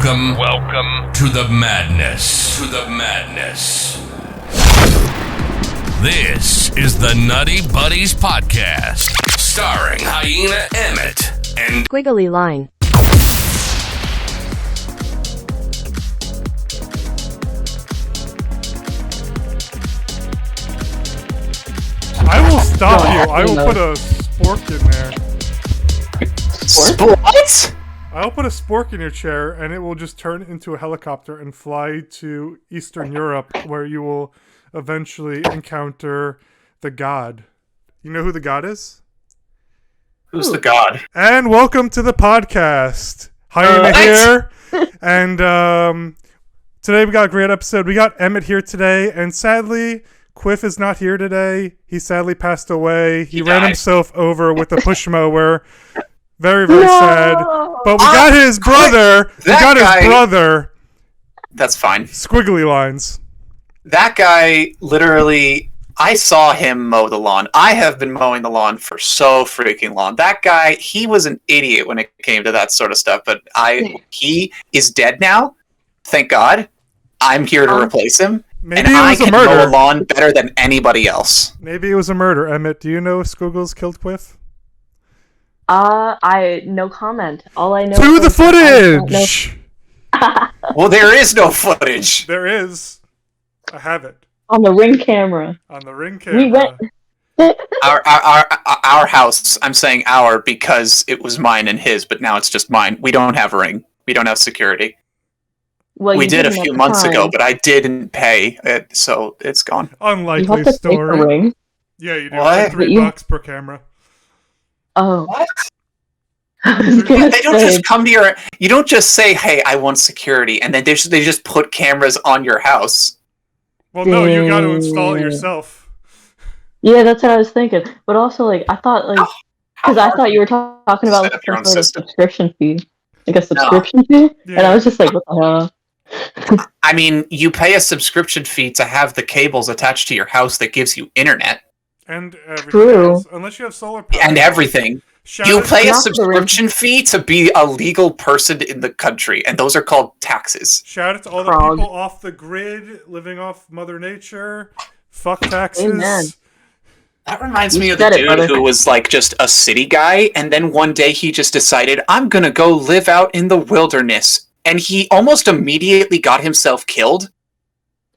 Welcome to the madness. This is the Nutty Buddies podcast, starring Hyena Emmett and Squiggly Line. I will stop you. I will put a spork in there. What? I'll put a spork in your chair, and it will just turn into a helicopter and fly to Eastern Europe, where you will eventually encounter the god. You know who the god is? Who's the god? And welcome to the podcast. Hyena here. And today we got a great episode. We got Emmett here today, and sadly, Quiff is not here today. He sadly passed away. He ran himself over with a push mower. Very, very sad. But we got his brother. His brother. That's fine. Squiggly Lines. That guy, literally, I saw him mow the lawn. I have been mowing the lawn for so freaking long. That guy, he was an idiot when it came to that sort of stuff. But he is dead now. Thank God. I'm here to replace him. Maybe and it I was a can murder. mow a lawn better than anybody else. Maybe it was a murder. Emmett, do you know if Squiggles killed Quiff? No comment. All I know To is the that footage! Well, there is no footage. There is. I have it. on the Ring camera. On the Ring camera. We went. Our house, I'm saying our because it was mine and his, but now it's just mine. We don't have a ring. We don't have security. Well, We you did a didn't few at the months time. ago, but I didn't pay it, so it's gone. You have Unlikely to pay story. for Ring. Yeah, you do. What? Like $3 per camera. Oh. What? I was gonna They don't say, just come to your. You don't just say, "Hey, I want security," and then they just put cameras on your house. Well, no, you got to install it yourself. Yeah, that's what I was thinking. But also, like, I thought, like, because I thought you were talking about Set like, up your own some sort of system. subscription fee, like a subscription fee, and I Yeah. was just like, what the hell? I mean, you pay a subscription fee to have the cables attached to your house that gives you internet And everything True. else. Unless you have solar power. and everything. Shout You out- pay a Not the ring. subscription fee to be a legal person in the country, and those are called taxes. Shout out to all Frog. the people off the grid, living off Mother Nature. Fuck taxes. Amen. That reminds You me of the said it, dude brother. who was like just a city guy, and then one day he just decided, I'm gonna go live out in the wilderness. And he almost immediately got himself killed.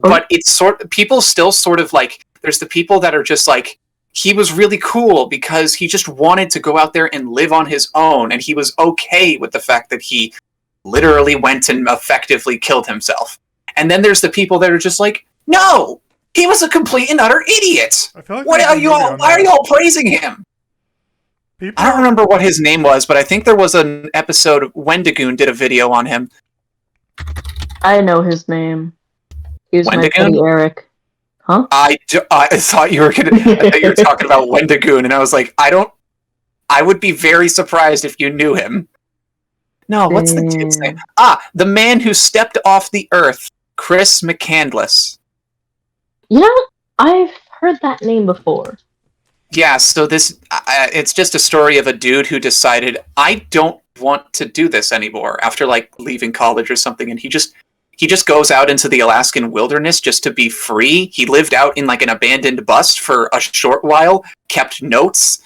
Oh. But it's people still sort of like, there's the people that are just like, he was really cool because he just wanted to go out there and live on his own, and he was okay with the fact that he literally went and effectively killed himself. And then there's the people that are just like, no, he was a complete and utter idiot. I feel like What there's are a you movie all? on Why are that. you all praising him? People, I don't remember what his name was, but I think there was an episode. Wendigoon did a video on him. I know his name. He was my Wendigoon? buddy Eric. Huh? I thought you were talking about Wendigoon, and I was like, I would be very surprised if you knew him. No, what's the kid's name? The man who stepped off the earth, Chris McCandless. You know, I've heard that name before. Yeah, so this, it's just a story of a dude who decided, I don't want to do this anymore after like leaving college or something, and he just goes out into the Alaskan wilderness just to be free. He lived out in like an abandoned bus for a short while, kept notes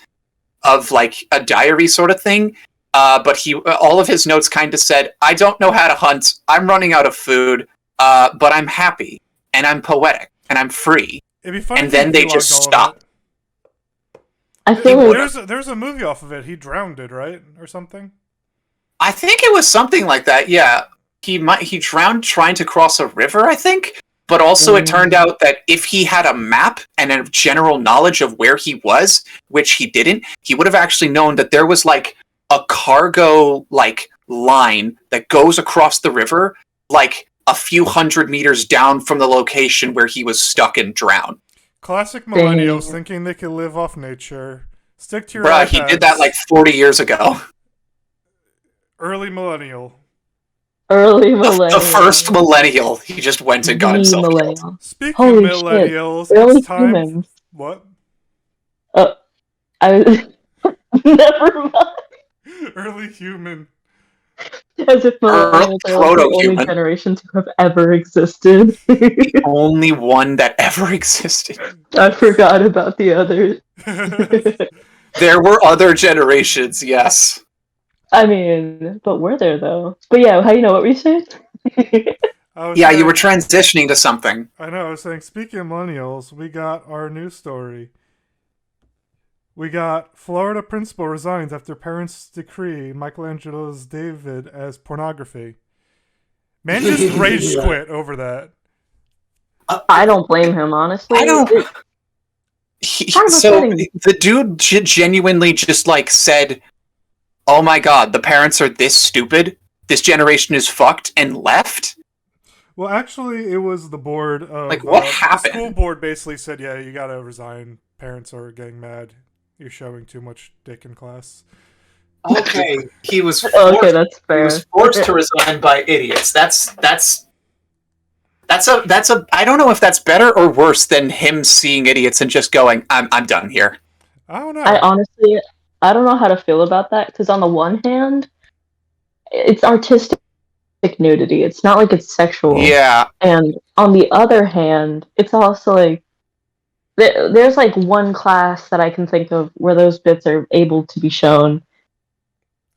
of like a diary sort of thing. But all of his notes kind of said, I don't know how to hunt. I'm running out of food, but I'm happy and I'm poetic and I'm free. It'd be funny and if then he they vlogged just all of stop. it. I feel like There's a movie off of it. He drowned it, right? Or something? I think it was something like that. Yeah. He drowned trying to cross a river, I think. But also it turned out that if he had a map and a general knowledge of where he was, which he didn't, he would have actually known that there was like a cargo like line that goes across the river like a few hundred meters down from the location where he was stuck and drowned. Classic millennials thinking they can live off nature. Stick to your Bruh, he did that iPads. like 40 years ago. Early millennial. early millennial. The first millennial. He just went and got The himself killed. millennial. Speaking Holy of shit. millennials, Early it's time. humans. What? I was never mind. Early human. As if millennials are like the only proto-human. generation to have ever existed. The only one that ever existed. I forgot about the others. There were other generations, yes. I mean, but were there though? But yeah, how you know what we saying? Yeah, you were transitioning to something. I know. I was saying, speaking of millennials, we got our news story. We got Florida principal resigns after parents decree Michelangelo's David as pornography. Man just rage quit over that. I don't blame him, honestly. I don't. So the dude genuinely just like said, "Oh my god, the parents are this stupid. This generation is fucked," and left. Well, actually, it was the board of like what happened. The school board basically said, "Yeah, you gotta resign. Parents are getting mad. You're showing too much dick in class." Okay, he was forced, okay, that's fair. He was forced to resign by idiots. That's a. I don't know if that's better or worse than him seeing idiots and just going, "I'm done here." I don't know. I don't know how to feel about that because on the one hand, it's artistic nudity. It's not like it's sexual. Yeah. And on the other hand, it's also like there's like one class that I can think of where those bits are able to be shown.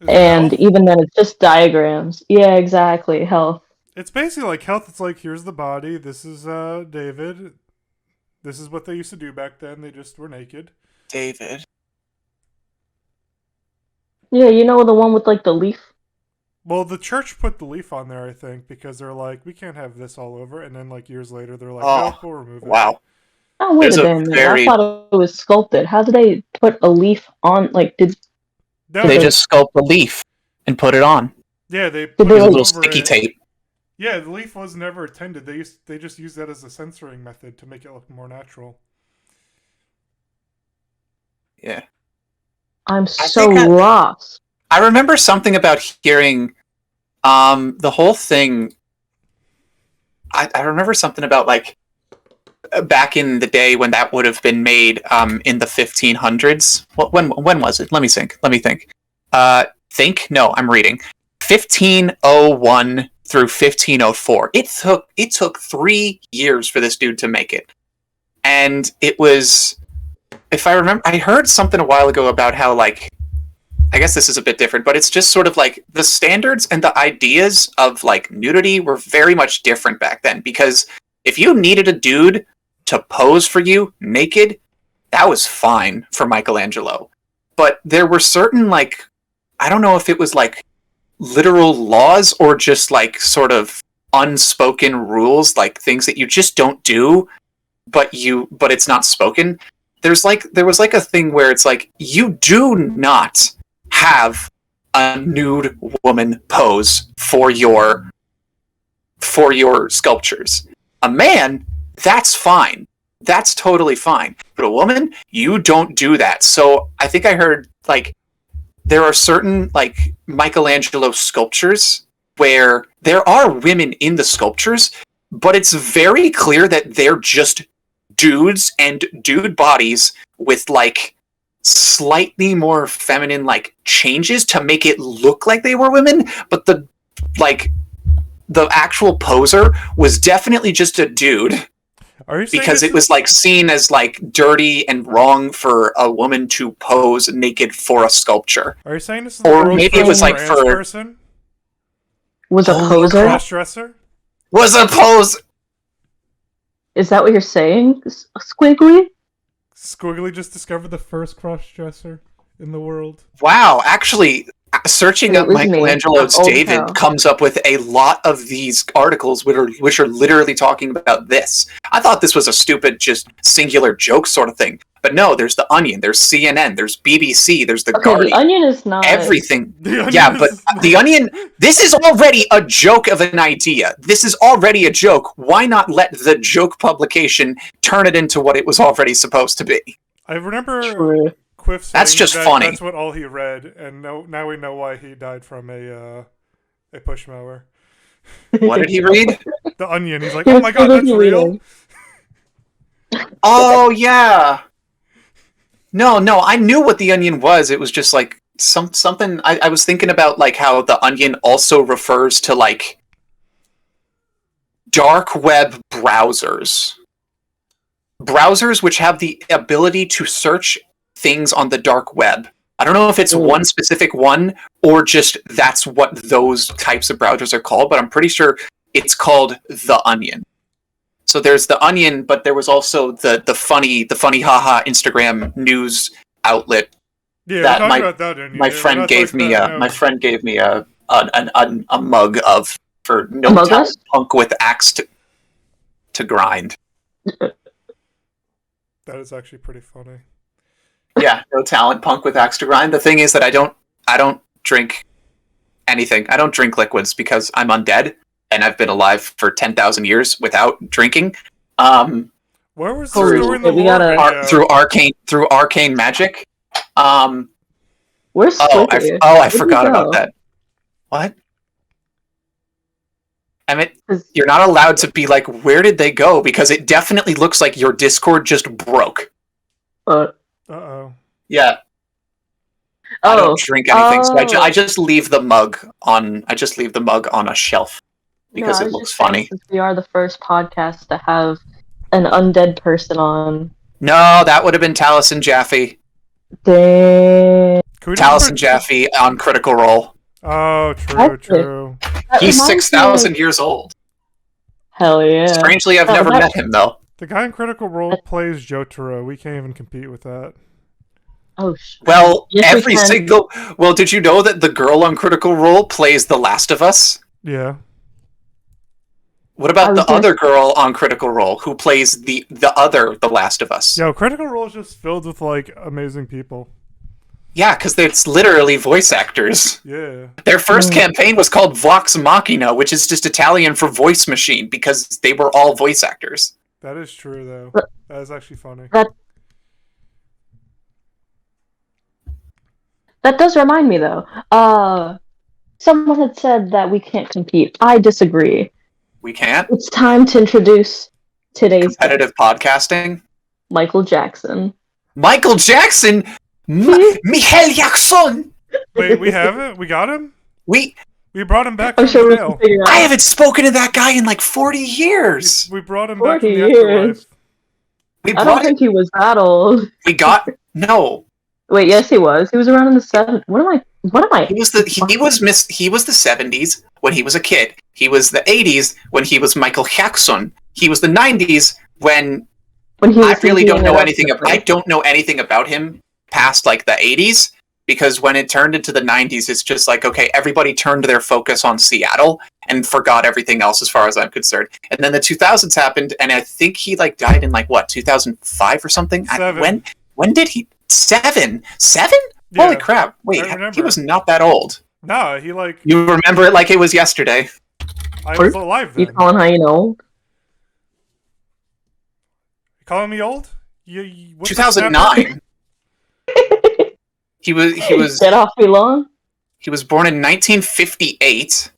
And even then, it's just diagrams. Yeah, exactly. Health. It's basically like health. It's like, here's the body. This is David. This is what they used to do back then. They just were naked. David. Yeah, you know the one with like the leaf. Well, the church put the leaf on there, I think, because they're like, we can't have this all over. And then like years later, they're like, no, we'll remove it. Wow. Oh wait a minute! I thought it was sculpted. How did they put a leaf on? Like, they just sculpt the leaf and put it on. Yeah, they put a little sticky tape. Yeah, the leaf was never intended. They just used that as a censoring method to make it look more natural. Yeah. I'm so lost. I remember something about hearing the whole thing. I remember something about like back in the day when that would have been made in the 1500s. When was it? Let me think. No, I'm reading. 1501 through 1504. It took 3 years for this dude to make it. And it was, if I remember, I heard something a while ago about how like, I guess this is a bit different, but it's just sort of like the standards and the ideas of like nudity were very much different back then, because if you needed a dude to pose for you naked, that was fine for Michelangelo. But there were certain like, I don't know if it was like literal laws or just like sort of unspoken rules, like things that you just don't do, but it's not spoken. There was like a thing where it's like, you do not have a nude woman pose for your sculptures. A man, that's fine. That's totally fine. But a woman, you don't do that. So I think I heard like there are certain like Michelangelo sculptures where there are women in the sculptures, but it's very clear that they're just dudes and dude bodies with like slightly more feminine like changes to make it look like they were women, but the actual poser was definitely just a dude. Because it was like seen as like dirty and wrong for a woman to pose naked for a sculpture. Are you saying this is or maybe it was like for person? Was a poser? Cross-dresser? Was a pose. Is that what you're saying, Squiggly? Squiggly just discovered the first cross-dresser in the world. Wow, actually, searching up Michelangelo's David comes up with a lot of these articles which are literally talking about this. I thought this was a stupid, just singular joke sort of thing. But no, there's The Onion, there's CNN, there's BBC, there's The Guardian. The Onion is not... Everything. Yeah, but The Onion... This is already a joke of an idea. This is already a joke. Why not let the joke publication turn it into what it was already supposed to be? I remember Quiff saying that's just funny. That's what all he read, and now we know why he died from a push mower. What did he read? The Onion. He's like, oh my god, that's real? Oh, yeah. No, I knew what The Onion was. It was just like something I was thinking about, like how the Onion also refers to like dark web browsers which have the ability to search things on the dark web. I don't know if it's one specific one or just that's what those types of browsers are called, but I'm pretty sure it's called the Onion. So there's the Onion, but there was also the funny haha Instagram news outlet. Yeah, that my friend gave me a mug of for no Among talent Us? punk with axe to grind. That is actually pretty funny. Yeah, no talent punk with axe to grind. The thing is that I don't drink anything. I don't drink liquids because I'm undead and I've been alive for 10,000 years without drinking. Where was the story in the lore? Through arcane magic. Where's Squidgy? I forgot about that. What? Emmett, you're not allowed to be like, where did they go? Because it definitely looks like your Discord just broke. Uh-oh. Yeah. I don't drink anything, so I just leave the mug on. I just leave the mug on a shelf because it looks funny. Since we are the first podcast to have an undead person on. No, that would have been Taliesin Jaffe. Dang. Taliesin Jaffe on Critical Role. Oh, true. He's 6,000 years old. Hell yeah. Strangely, I've never met him, though. The guy in Critical Role plays Jotaro. We can't even compete with that. Oh, well, Well, did you know that the girl on Critical Role plays The Last of Us? Yeah. What about the other girl on Critical Role who plays the Last of Us? Yo, Critical Role is just filled with, like, amazing people. Yeah, because it's literally voice actors. Yeah. Their first campaign was called Vox Machina, which is just Italian for voice machine, because they were all voice actors. That is true, though. That is actually funny. That does remind me, though. Someone had said that we can't compete. I disagree. We can't? It's time to introduce today's competitive podcasting. Michael Jackson. Michael Jackson? Michael Jackson! Wait, we haven't? We got him? We brought him back from jail. I haven't spoken to that guy in like 40 years. We brought him back from the afterlife. I don't think he was that old. No. Wait, yes, he was. He was around in the 70s. What am I? He was the 70s when he was a kid. He was the 80s when he was Michael Jackson. He was the 90s when he was I really don't know anything. I don't know anything about him past like the 80s, because when it turned into the 90s, it's just like, okay, everybody turned their focus on Seattle and forgot everything else as far as I'm concerned. And then the 2000s happened, and I think he like died in like what, 2005 or something? When did he? Seven? Yeah. Holy crap. Wait, he was not that old. No, he like... You remember it like it was yesterday. I was alive then. You calling how you know? You calling me old? 2009. He was dead awfully long. He was born in 1958,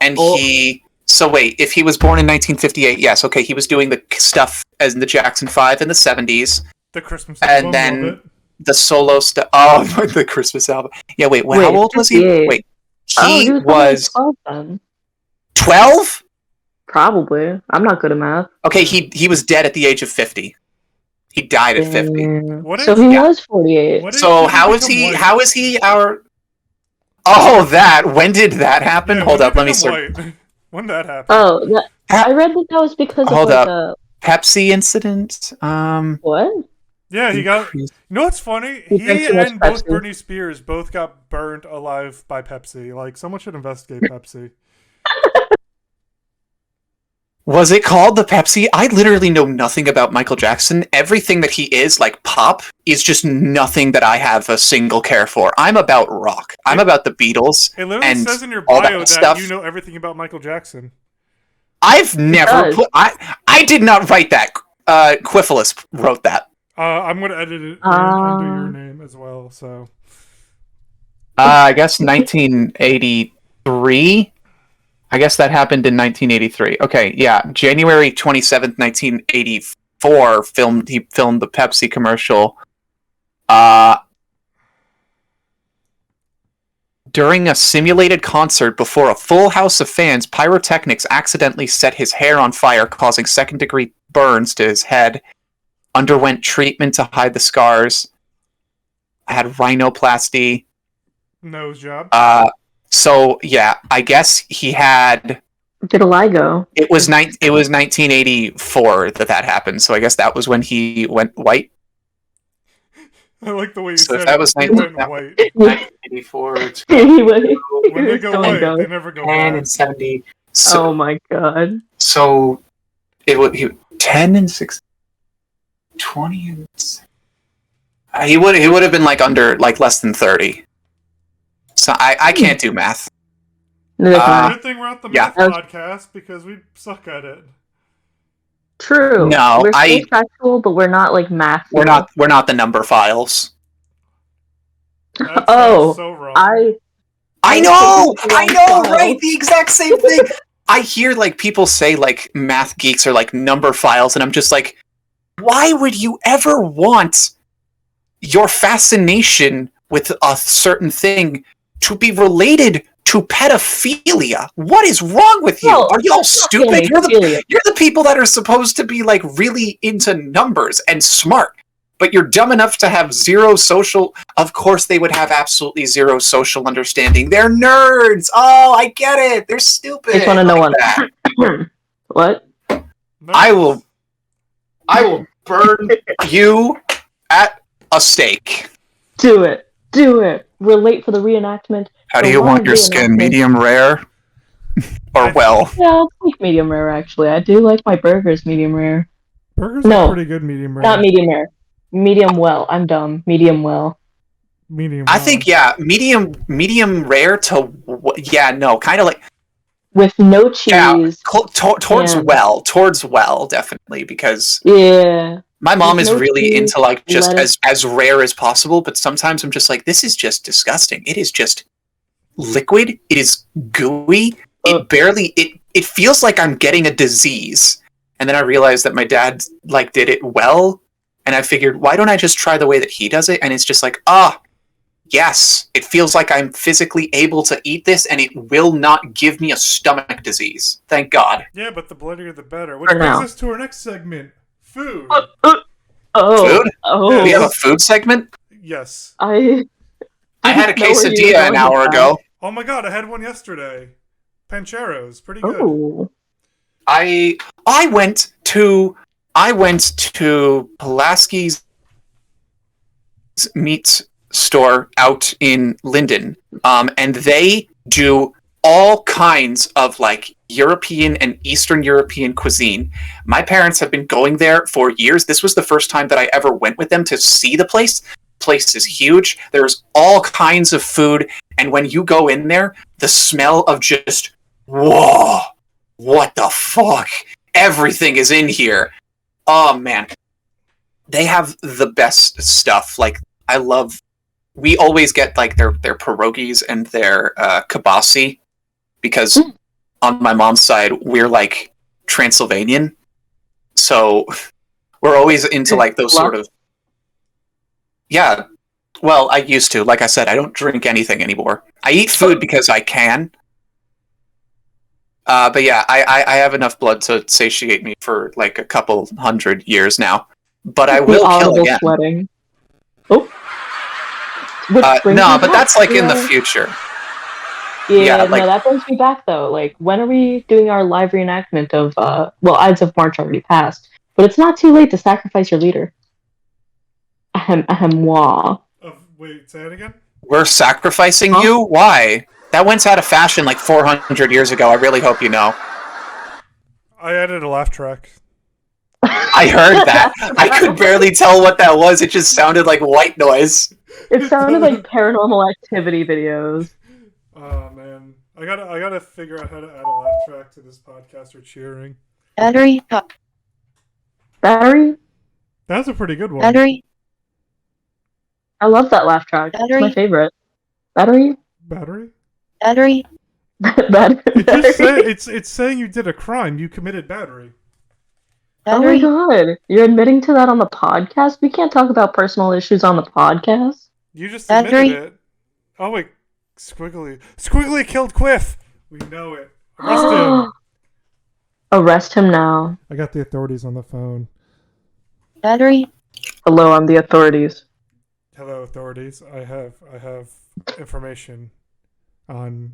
and if he was born in 1958, yes, okay, he was doing the stuff as in the Jackson 5 in the 70s, the Christmas album, and then the solo stuff. Oh, the Christmas album. Yeah, wait, how old was he? Wait, he was 12. Probably. I'm not good at math. Okay, he was dead at the age of 50. He died at 50. So he was 48. So how is he our... Oh, that. When did that happen? Hold up, let me search. When did that happen? Oh, I read that was because of a Pepsi incident. What? Yeah, he got... You know what's funny? He and both Britney Spears both got burnt alive by Pepsi. Like, someone should investigate Pepsi. Was it called the Pepsi? I literally know nothing about Michael Jackson. Everything that he is, like pop, is just nothing that I have a single care for. I'm about rock. I'm about the Beatles. It literally says in your bio that you know everything about Michael Jackson. I've never put... I did not write that. Quiffilus wrote that. I'm going to edit it under your name as well, so... I guess 1983... I guess that happened in 1983. Okay, yeah. January 27th, 1984, he filmed the Pepsi commercial. During a simulated concert before a full house of fans, pyrotechnics accidentally set his hair on fire, causing second-degree burns to his head. Underwent treatment to hide the scars. Had rhinoplasty. Nose job. So yeah, I guess he had. Vitiligo. It was 1984 that happened. So I guess that was when he went white. I like the way you So said if that it. was He went white. 1984. Anyway. When they go Oh my white, God. they never go 10 back. and 70. So, Oh my god. so it would 10 and 6, 20 and he would have been like under like less than 30. So I can't do math. Neither can I. Good thing we're at the yeah. math podcast because we suck at it. True. No, we're still factual, but we're not like math. We're not the number files. That sounds Oh, so wrong. I know, Files. right? The exact same thing. I hear like people say like math geeks are like number files, and I'm just like, why would you ever want your fascination with a certain thing to be related to pedophilia? What is wrong with you? No, Are you all that's not stupid? pedophilia. You're the people that are supposed to be like really into numbers and smart, but you're dumb enough to have zero social. Of course, they would have absolutely zero social understanding. They're nerds. Oh, I get it. They're stupid. I just want to know like one. that. What? I will burn you at a stake. Do it. Do it. We're late for the reenactment. How do The you one want your skin? reenactment. Medium rare or well? Yeah, I'll take medium rare, actually. I do like my burgers medium rare. Burgers No. are pretty good medium rare. Not medium rare. Medium well. I'm dumb. Medium well. Medium I well. think medium rare to kind of like With no cheese. towards well definitely, because Yeah. my mom With is no really cheese, into like just lettuce. as rare as possible, but sometimes I'm just like, this is just disgusting. It is just liquid. It is gooey. It feels like I'm getting a disease. And then I realized that my dad like did it well, and I figured, why don't I just try the way that he does it? And it's just like, yes, it feels like I'm physically able to eat this, and it will not give me a stomach disease. Thank God. Yeah, but the bloodier the better. Which For brings now. us to our next segment. Food. Oh. Food? Oh. We have a food segment? Yes. I had a didn't know where you were quesadilla going an with hour that. ago. Oh my god, I had one yesterday. Pancheros. Pretty good. Oh. I went to Pulaski's meat store out in Linden, and they do all kinds of like European and Eastern European cuisine. My parents have been going there for years. This was the first time that I ever went with them to see the place. Place is huge. There's all kinds of food, and when you go in there, the smell of just whoa, what the fuck? Everything is in here. Oh man, they have the best stuff. Like we always get like their pierogies and their kibasi, because on my mom's side we're like Transylvanian, so we're always into like those sort of. Yeah, well, I used to. Like I said, I don't drink anything anymore. I eat food because I can. But yeah, I have enough blood to satiate me for like a couple 100 years now. But I will kill again. Sweating. Oh. No, but that's like in the future. Yeah, like- no, that brings me back though. Like, when are we doing our live reenactment of, Ides of March already passed, but it's not too late to sacrifice your leader. Ahem, ahem, wah. Wait, say it again? We're sacrificing you? Why? That went out of fashion like 400 years ago. I really hope you know. I added a laugh track. I heard that. I could barely tell what that was. It just sounded like white noise. It sounded like Paranormal Activity videos. Oh man, I gotta figure out how to add a laugh track to this podcast or cheering. Battery. Battery? That's a pretty good one. Battery. I love that laugh track. It's Battery? my favorite. Battery? Battery? Battery. Battery. It's saying you did a crime. You committed battery. Oh my Battery. god. You're admitting to that on the podcast? We can't talk about personal issues on the podcast. You just Battery? admitted it. Oh wait, Squiggly killed Quiff. We know it. Arrest him. Arrest him now. I got the authorities on the phone. Battery. Hello, I'm the authorities. Hello, authorities. I have information on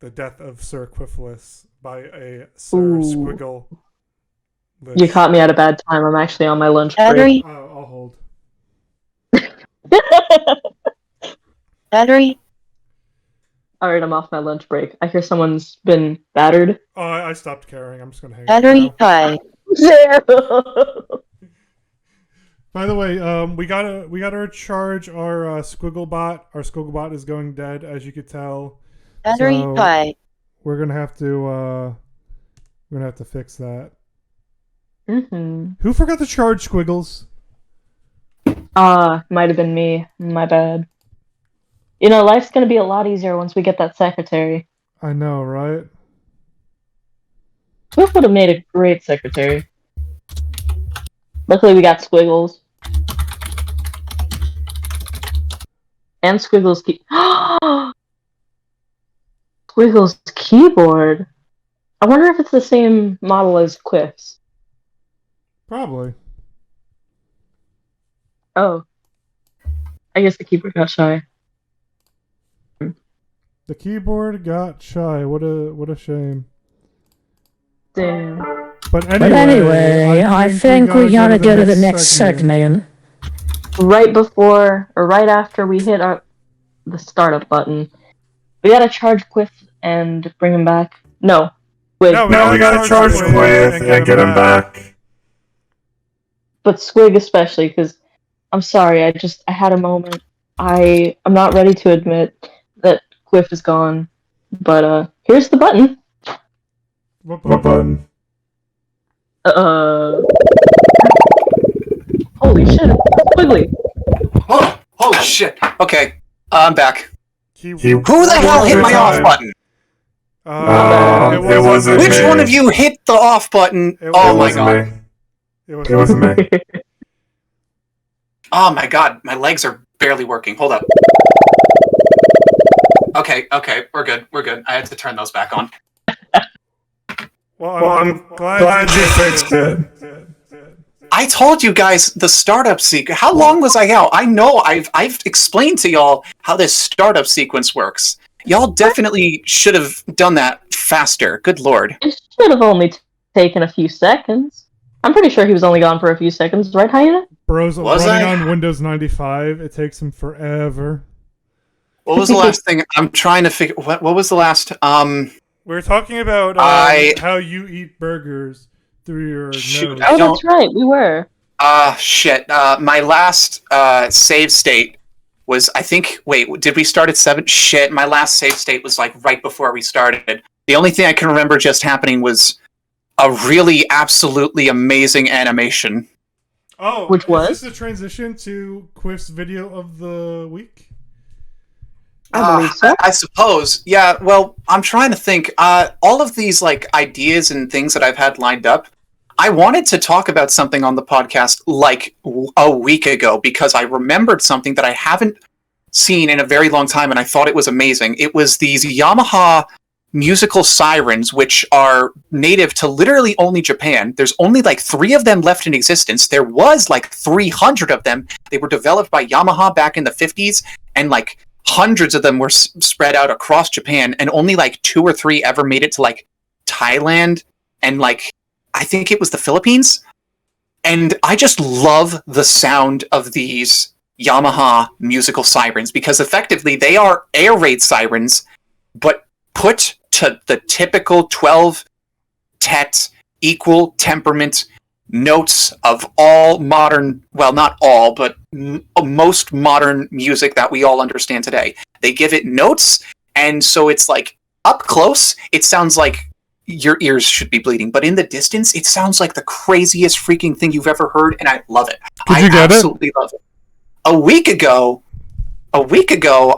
the death of Sir Quiffless by a Sir Squiggle. You caught me at a bad time. I'm actually on my lunch Battery. break. I'll hold. Battery. Alright, I'm off my lunch break. I hear someone's been battered. Oh, I stopped caring. I'm just gonna hang Battery. up. High. By the way, we gotta recharge our Squigglebot. Our Squigglebot is going dead, as you could tell. Battery. So High. we're gonna have to fix that. Mm-hmm. Who forgot to charge Squiggles? Might have been me. My bad. You know, life's gonna be a lot easier once we get that secretary. I know, right? Swift would have made a great secretary. Luckily, we got Squiggles. And Squiggles Squiggles keyboard. I wonder if it's the same model as Quiff's. Probably. Oh. I guess the keyboard got shy. The keyboard got shy. What a shame. Damn. But Anyway, I think we gotta go to the next segment. Right before, or right after we hit the startup button, we gotta charge Quiff and bring him back. No. Wait. No, we gotta charge Quiff and get him back. But Squig especially, because I'm sorry, I had a moment. I'm not ready to admit that Quiff is gone. But here's the button. What button? Holy shit, Squiggly. Oh, holy shit. Okay, I'm back. Who Who the hell hit my off button? It wasn't Which me. one of you hit the off button? Oh my god. It wasn't me. Oh my god, my legs are barely working. Hold up. Okay, we're good. I had to turn those back on. Well, I'm glad you fixed it. I told you guys the startup sequence. How long was I out? I know I've explained to y'all how this startup sequence works. Y'all definitely should have done that faster. Good lord. It should have only taken a few seconds. I'm pretty sure he was only gone for a few seconds, right, Hyena? Bro's Was running I? on Windows 95. It takes him forever. What was the last thing? I'm trying to figure. What was the last? We were talking about how you eat burgers through your Shoot, nose. Oh, that's right, we were. Shit. My last save state was, I think. Wait, did we start at 7? Shit, my last save state was like right before we started. The only thing I can remember just happening was a really absolutely amazing animation. Oh, Which was? Is this the transition to Quiff's video of the week? I believe so. I suppose. Yeah, well, I'm trying to think. All of these like ideas and things that I've had lined up, I wanted to talk about something on the podcast like a week ago because I remembered something that I haven't seen in a very long time and I thought it was amazing. It was these Yamaha musical sirens, which are native to literally only Japan. There's only like 3 of them left in existence. There was like 300 of them. They were developed by Yamaha back in the 50s, and like hundreds of them were spread out across Japan, and only like 2 or 3 ever made it to like Thailand and like I think it was the Philippines. And I just love the sound of these Yamaha musical sirens because effectively they are air raid sirens, but put to the typical 12 tet equal temperament notes of all modern, well, not all, but most modern music that we all understand today. They give it notes, and so it's like up close, it sounds like your ears should be bleeding, but in the distance, it sounds like the craziest freaking thing you've ever heard, and I love it. Did you get it? I absolutely love it. A week ago,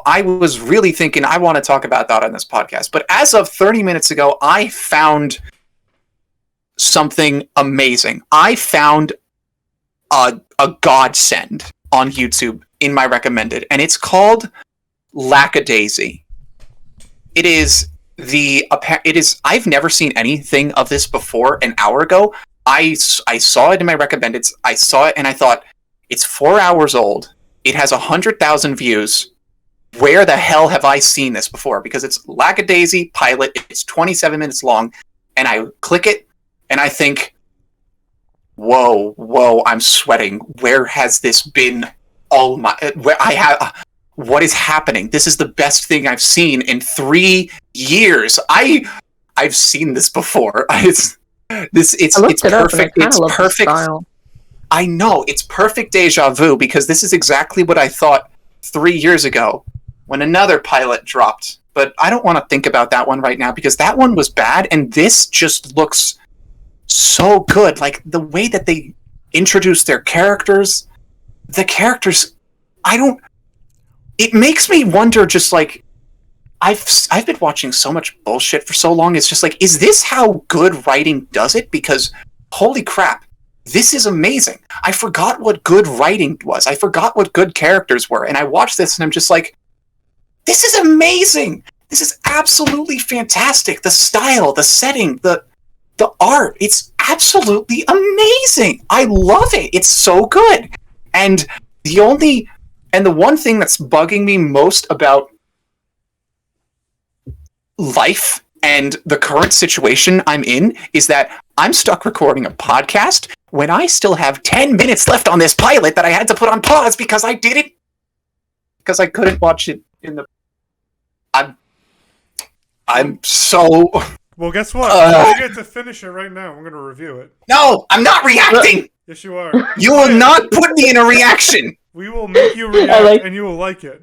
I was really thinking I want to talk about that on this podcast. But as of 30 minutes ago, I found something amazing. I found a godsend on YouTube in my recommended, and it's called lackadaisy. It is I've never seen anything of this before. An hour ago, I saw it in my recommended. I saw it and I thought, it's 4 hours old. It has 100,000 views. Where the hell have I seen this before? Because it's lackadaisy pilot. It's 27 minutes long, and I click it and I think, whoa, I'm sweating. Where has this been all my... What is happening? This is the best thing I've seen in 3 years. I've seen this before. It's perfect. It's perfect. I know, it's perfect deja vu, because this is exactly what I thought 3 years ago when another pilot dropped. But I don't want to think about that one right now, because that one was bad, and this just looks so good. Like, the way that they introduce their characters, it makes me wonder, just like, I've been watching so much bullshit for so long, it's just like, is this how good writing does it? Because, holy crap, this is amazing. I forgot what good writing was. I forgot what good characters were, and I watched this and I'm just like, this is amazing! This is absolutely fantastic! The style, the setting, the art, it's absolutely amazing! I love it! It's so good! And the one thing that's bugging me most about life and the current situation I'm in is that I'm stuck recording a podcast when I still have 10 minutes left on this pilot that I had to put on pause because I couldn't watch it in the... I'm so... Well, guess what? I get to finish it right now. I'm going to review it. No, I'm not reacting! Yes, you are. You will not put me in a reaction! We will make you react, and you will like it.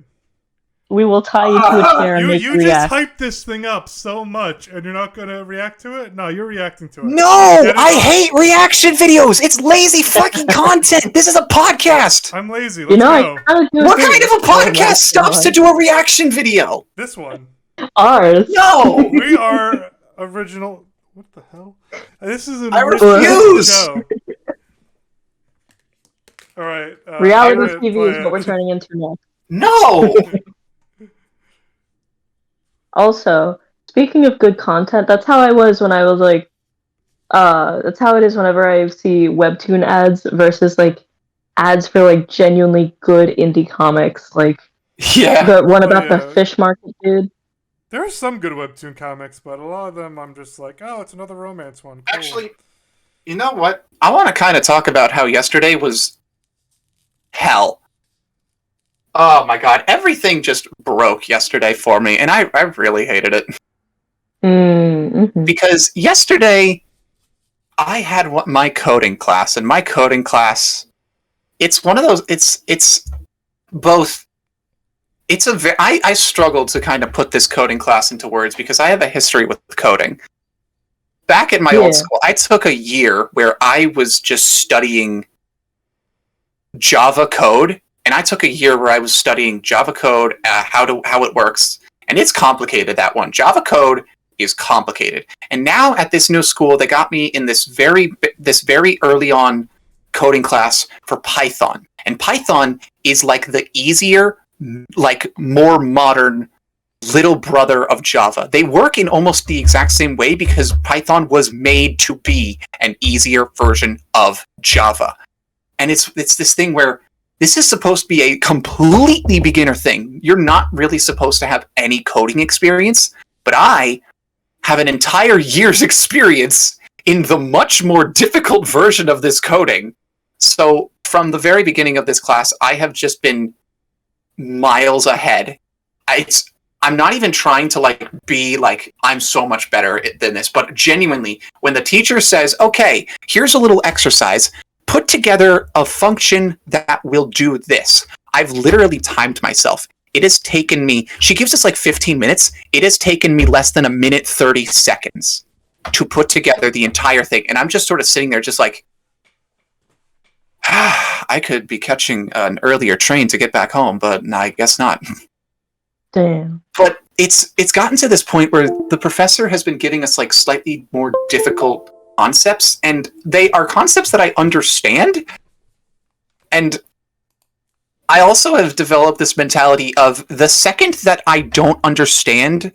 We will tie you to a chair and make you react. You just hyped this thing up so much, and you're not going to react to it? No, you're reacting to it. No! I hate reaction videos! It's lazy fucking content! This is a podcast! I'm lazy. Let's go. What kind of a podcast stops to do a reaction video? This one. Ours. No! We are original... What the hell? This is an I original refuse! show. Alright. Reality TV is what we're turning into next. No! Also, speaking of good content, that's how I was when I was like, that's how it is whenever I see webtoon ads versus like ads for like genuinely good indie comics, like the one about the fish market dude. There are some good webtoon comics, but a lot of them I'm just like, oh, it's another romance one. Cool. Actually, you know what? I want to kind of talk about how yesterday was hell. Oh my god, everything just broke yesterday for me, and I really hated it. Mm-hmm. Because yesterday, I had my coding class, and my coding class, it's one of those, it's both, I struggled to kind of put this coding class into words, because I have a history with coding. Back at my old school, I took a year where I was just studying Java code, and I took a year where I was studying Java code, how it works, and it's complicated, that one. Java code is complicated. And now at this new school, they got me in this very early on coding class for Python. And Python is like the easier, like more modern little brother of Java. They work in almost the exact same way because Python was made to be an easier version of Java. And it's this thing where this is supposed to be a completely beginner thing. You're not really supposed to have any coding experience, but I have an entire year's experience in the much more difficult version of this coding. So from the very beginning of this class, I have just been miles ahead. I'm not even trying to be like, I'm so much better than this, but genuinely, when the teacher says, okay, here's a little exercise, put together a function that will do this. I've literally timed myself. It has taken me, she gives us 15 minutes. It has taken me less than 1:30 seconds to put together the entire thing. And I'm just sort of sitting there just like, I could be catching an earlier train to get back home, but I guess not. Damn. But it's gotten to this point where the professor has been giving us slightly more difficult concepts, and they are concepts that I understand, and I also have developed this mentality of the second that I don't understand,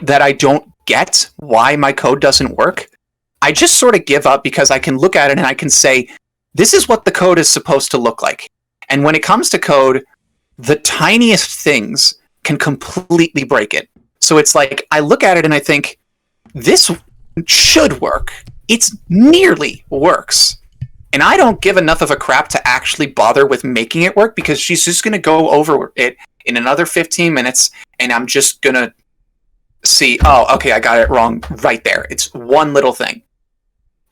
that I don't get why my code doesn't work, I just sort of give up because I can look at it and I can say, this is what the code is supposed to look like. And when it comes to code, the tiniest things can completely break it. So it's like, I look at it and I think, this should work. It's nearly works. And I don't give enough of a crap to actually bother with making it work because she's just going to go over it in another 15 minutes and I'm just going to see, oh, okay, I got it wrong right there. It's one little thing.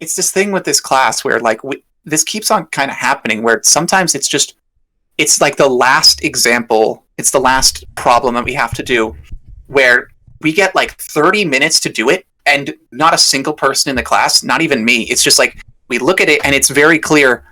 It's this thing with this class where like this keeps on kind of happening where sometimes it's like the last example, it's the last problem that we have to do where we get like 30 minutes to do it and not a single person in the class, not even me. It's just like, we look at it and it's very clear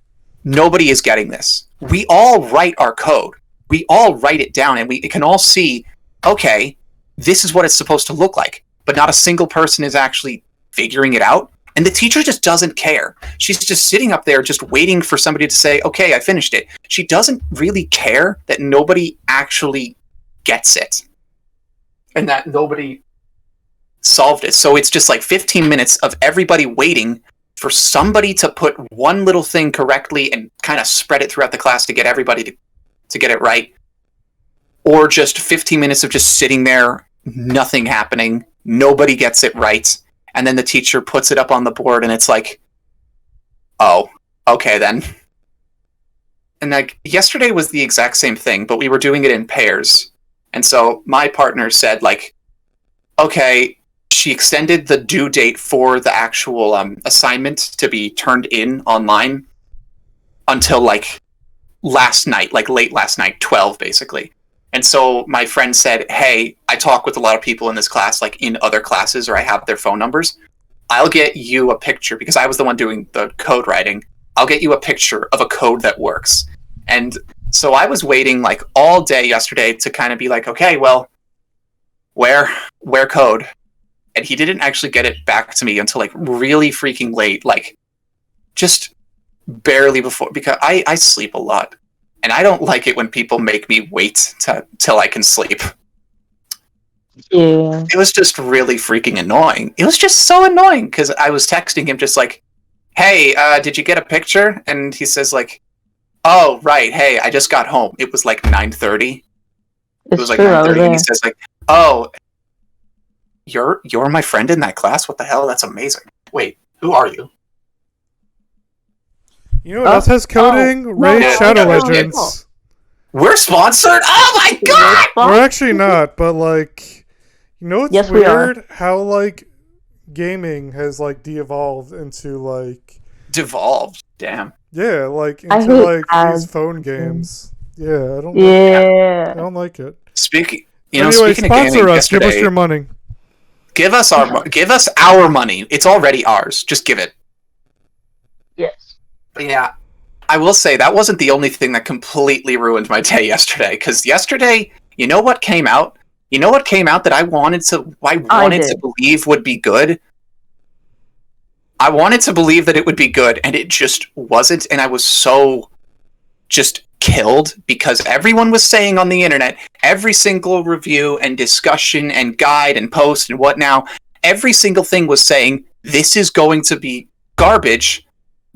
nobody is getting this. We all write our code. We all write it down and we can all see, okay, this is what it's supposed to look like. But not a single person is actually figuring it out. And the teacher just doesn't care. She's just sitting up there just waiting for somebody to say, okay, I finished it. She doesn't really care that nobody actually gets it. And that nobody solved it. So it's just like 15 minutes of everybody waiting for somebody to put one little thing correctly and kind of spread it throughout the class to get everybody to get it right. Or just 15 minutes of just sitting there, nothing happening, nobody gets it right, and then the teacher puts it up on the board and it's like, oh, okay then. And like yesterday was the exact same thing, but we were doing it in pairs. And so my partner said like, okay, she extended the due date for the actual assignment to be turned in online until like last night, like late last night, 12 basically. And so my friend said, hey, I talk with a lot of people in this class, like in other classes, or I have their phone numbers. I'll get you a picture because I was the one doing the code writing. I'll get you a picture of a code that works. And so I was waiting like all day yesterday to kind of be like, okay, well, where code? And he didn't actually get it back to me until like really freaking late, like just barely before, because I sleep a lot and I don't like it when people make me wait till I can sleep. Yeah. It was just really freaking annoying. It was just so annoying because I was texting him just like, hey, did you get a picture? And he says like, oh, right. Hey, I just got home. It was like 9:30. It was like 9:30 and he says like, oh, You're my friend in that class? What the hell? That's amazing. Wait, who are you? You know what else has coding? Raid Shadow Legends. We're sponsored? Oh my god! We're actually not, but like, you know what's Yes, we are. weird? How like gaming has like de-evolved into like Devolved. Damn. yeah, like I into hate like ads. these phone games. Yeah, I don't. Yeah. I don't like it. Speaking Anyway, speaking of sponsor gaming, us. Give us yesterday, your money. give us our money. It's already ours. Just give it. Yes. But yeah, I will say that wasn't the only thing that completely ruined my day yesterday. Because yesterday, you know what came out? You know what came out that I wanted to believe would be good? I wanted to believe that it would be good, and it just wasn't, and I was so just killed because everyone was saying on the internet, every single review and discussion and guide and post and what now, every single thing was saying, this is going to be garbage,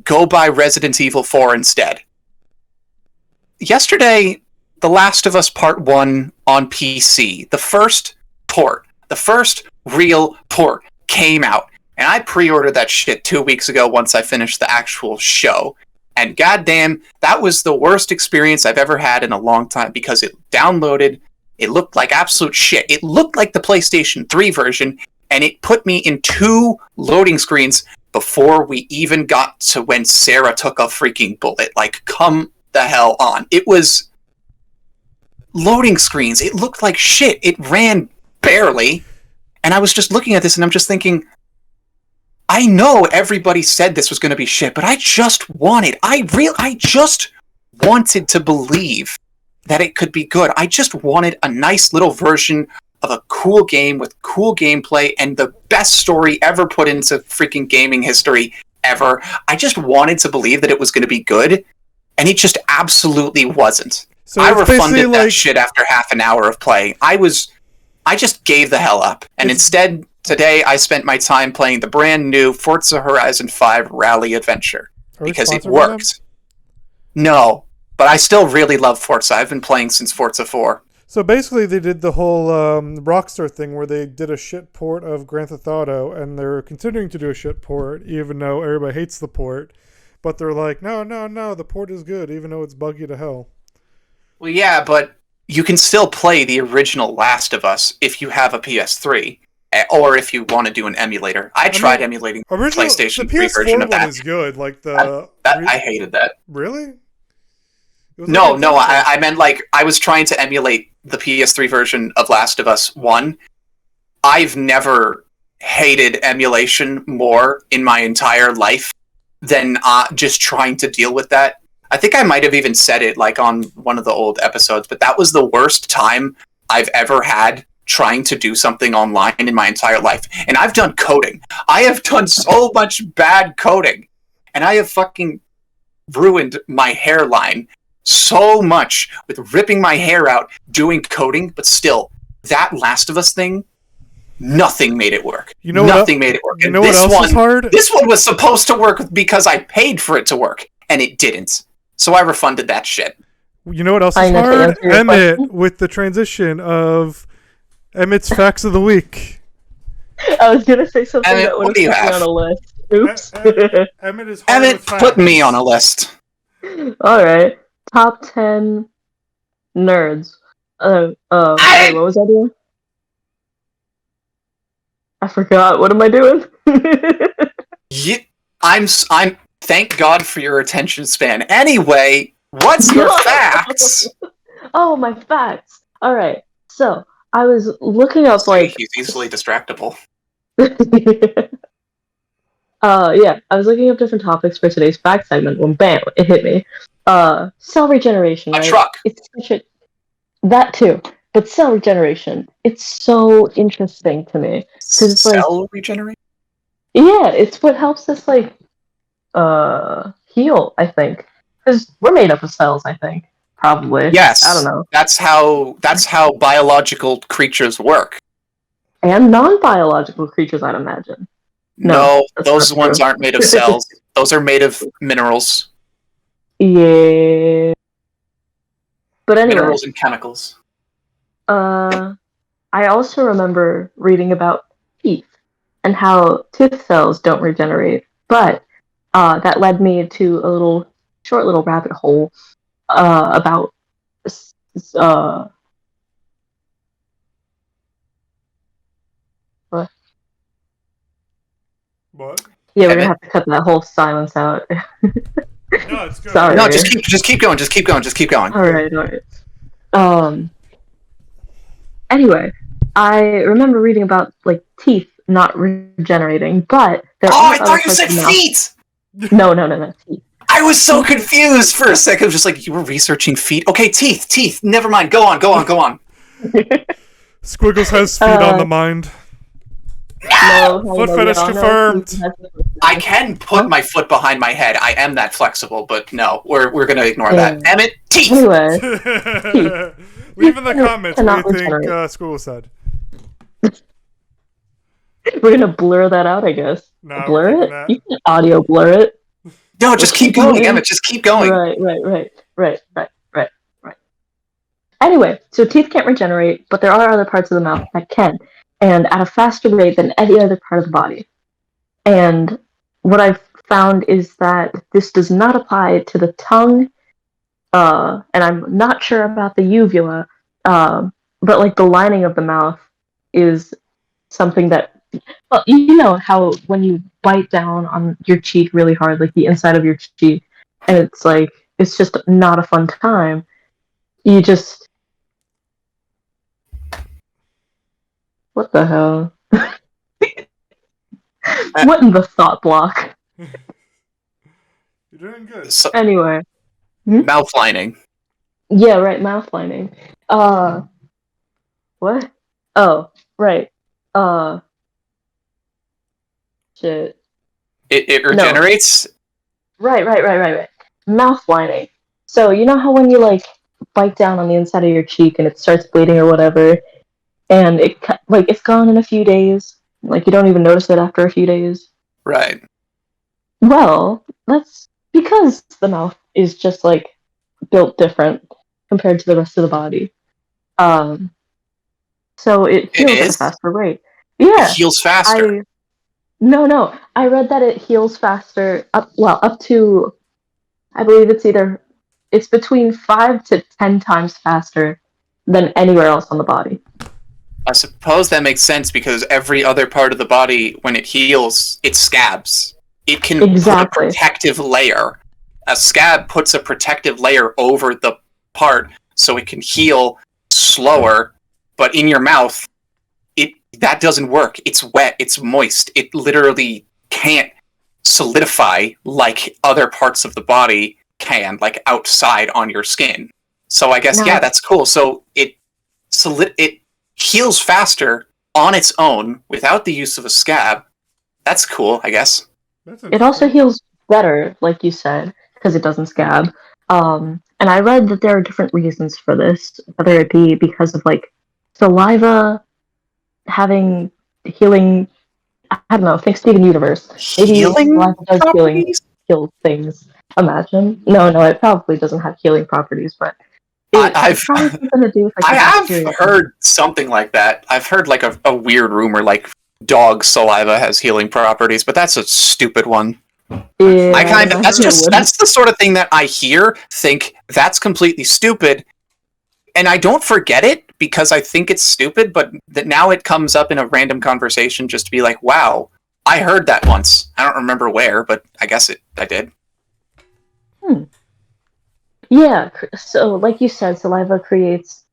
go buy Resident Evil 4 instead. Yesterday, The Last of Us Part 1 on PC, the first port, the first real port came out. And I pre-ordered that shit 2 weeks ago once I finished the actual show. And goddamn, that was the worst experience I've ever had in a long time because it downloaded, it looked like absolute shit. It looked like the PlayStation 3 version, and it put me in 2 loading screens before we even got to when Sarah took a freaking bullet. Like, come the hell on. It was loading screens. It looked like shit. It ran barely. And I was just looking at this and I'm just thinking, I know everybody said this was going to be shit, but I just wanted to believe that it could be good. I just wanted a nice little version of a cool game with cool gameplay and the best story ever put into freaking gaming history ever. I just wanted to believe that it was going to be good, and it just absolutely wasn't. So I it's basically refunded that like shit after half an hour of playing. I just gave the hell up. And instead, today I spent my time playing the brand new Forza Horizon 5 Rally Adventure. Are we Because it sponsored by them? worked. No, but I still really love Forza. I've been playing since Forza 4. So basically, they did the whole Rockstar thing where they did a shit port of Grand Theft Auto, and they're continuing to do a shit port, even though everybody hates the port. But they're like, no, the port is good, even though it's buggy to hell. Well, yeah, but you can still play the original Last of Us if you have a PS3, or if you want to do an emulator. I tried emulating the PlayStation 3 version of one that. is good, like I hated that. Really? No, I meant like I was trying to emulate the PS3 version of Last of Us 1. I've never hated emulation more in my entire life than just trying to deal with that. I think I might have even said it like on one of the old episodes, but that was the worst time I've ever had trying to do something online in my entire life. And I've done coding. I have done so much bad coding. And I have fucking ruined my hairline so much with ripping my hair out doing coding, but still, that Last of Us thing, nothing made it work. Nothing made it work. You know what else is hard? This one was supposed to work because I paid for it to work, and it didn't. So I refunded that shit. You know what else is hard? Emmett, with the transition of Emmett's Facts of the Week. I was going to say something Emmett, that would what do you have put me have? on a list. Oops. Emmett is hard Emmett, with facts. put me on a list. Alright. Top 10 nerds. Wait, what was I doing? I forgot. What am I doing? I'm. Thank God for your attention span. Anyway, what's your facts? Oh, my facts. Alright. So, I was looking up, like... He's easily distractible. Yeah, I was looking up different topics for today's fact segment when bam, it hit me. Cell regeneration, right? A truck. It's such a... That too. But cell regeneration, it's so interesting to me. It's Cell regeneration? Yeah, it's what helps us, like, heal, I think. Because we're made up of cells, I think. Probably. Yes. I don't know. That's how biological creatures work. And non-biological creatures, I'd imagine. No, that's those not ones true. aren't made of cells. Those are made of minerals. Yeah. But anyway. Minerals and chemicals. I also remember reading about teeth and how tooth cells don't regenerate, but that led me to a short little rabbit hole about what? What? Yeah, we're gonna have to cut that whole silence out. No, it's good. Sorry. No, just keep going. Just keep going. All right. Anyway, I remember reading about like teeth not regenerating, but there are I thought you said feet. No, teeth. I was so confused for a second. Just like you were researching feet. Okay, teeth. Never mind. Go on. Squiggles has feet on the mind. No, Foot fetish confirmed. I can put my foot behind my head. I am that flexible, but no, we're gonna ignore that. Emmett, teeth. Anyway, leave in the comments what you think regenerate. Squiggle said. We're gonna blur that out, I guess. Nah, Blur we're it? keeping that. You can audio blur it. No, just keep going, Emmett. Just keep going. Right. Anyway, so teeth can't regenerate, but there are other parts of the mouth that can, and at a faster rate than any other part of the body. And what I've found is that this does not apply to the tongue, and I'm not sure about the uvula, but like the lining of the mouth is something that, well, you know how when you bite down on your cheek really hard, like the inside of your cheek, and it's just not a fun time. You just... What the hell? What in the thought block? You're doing good. So, Anyway. mouth lining. Yeah, right, mouth lining. What? Oh, right. Shit. It regenerates. Right. Mouth lining. So you know how when you like bite down on the inside of your cheek and it starts bleeding or whatever, and it's gone in a few days. Like you don't even notice it after a few days. Right. Well, that's because the mouth is just like built different compared to the rest of the body. So it It heals at a is? faster rate. It Yeah. heals faster. No. I read that it heals faster up to I believe it's between 5 to 10 times faster than anywhere else on the body. I suppose that makes sense because every other part of the body, when it heals, it scabs. It can Exactly. put a protective layer. A scab puts a protective layer over the part so it can heal slower, but in your mouth, that doesn't work. It's wet, it's moist. It literally can't solidify like other parts of the body can, like outside on your skin. So I guess, No. that's cool. So it heals faster on its own without the use of a scab. That's cool, I guess. It also heals better, like you said, because it doesn't scab. And I read that there are different reasons for this, whether it be because of like saliva having healing. I don't know. Think Steven Universe. Maybe Healing saliva does properties? heal things. Imagine. No, it probably doesn't have healing properties, but I've it's probably something to do with like I the have bacteria. heard something like that. I've heard like a weird rumor like dog saliva has healing properties, but that's a stupid one. Yeah, I kind of imagine it would. that's the sort of thing that I hear, think that's completely stupid, and I don't forget it because I think it's stupid, but that now it comes up in a random conversation just to be like, wow, I heard that once. I don't remember where, but I guess I did. Yeah, so like you said, saliva creates.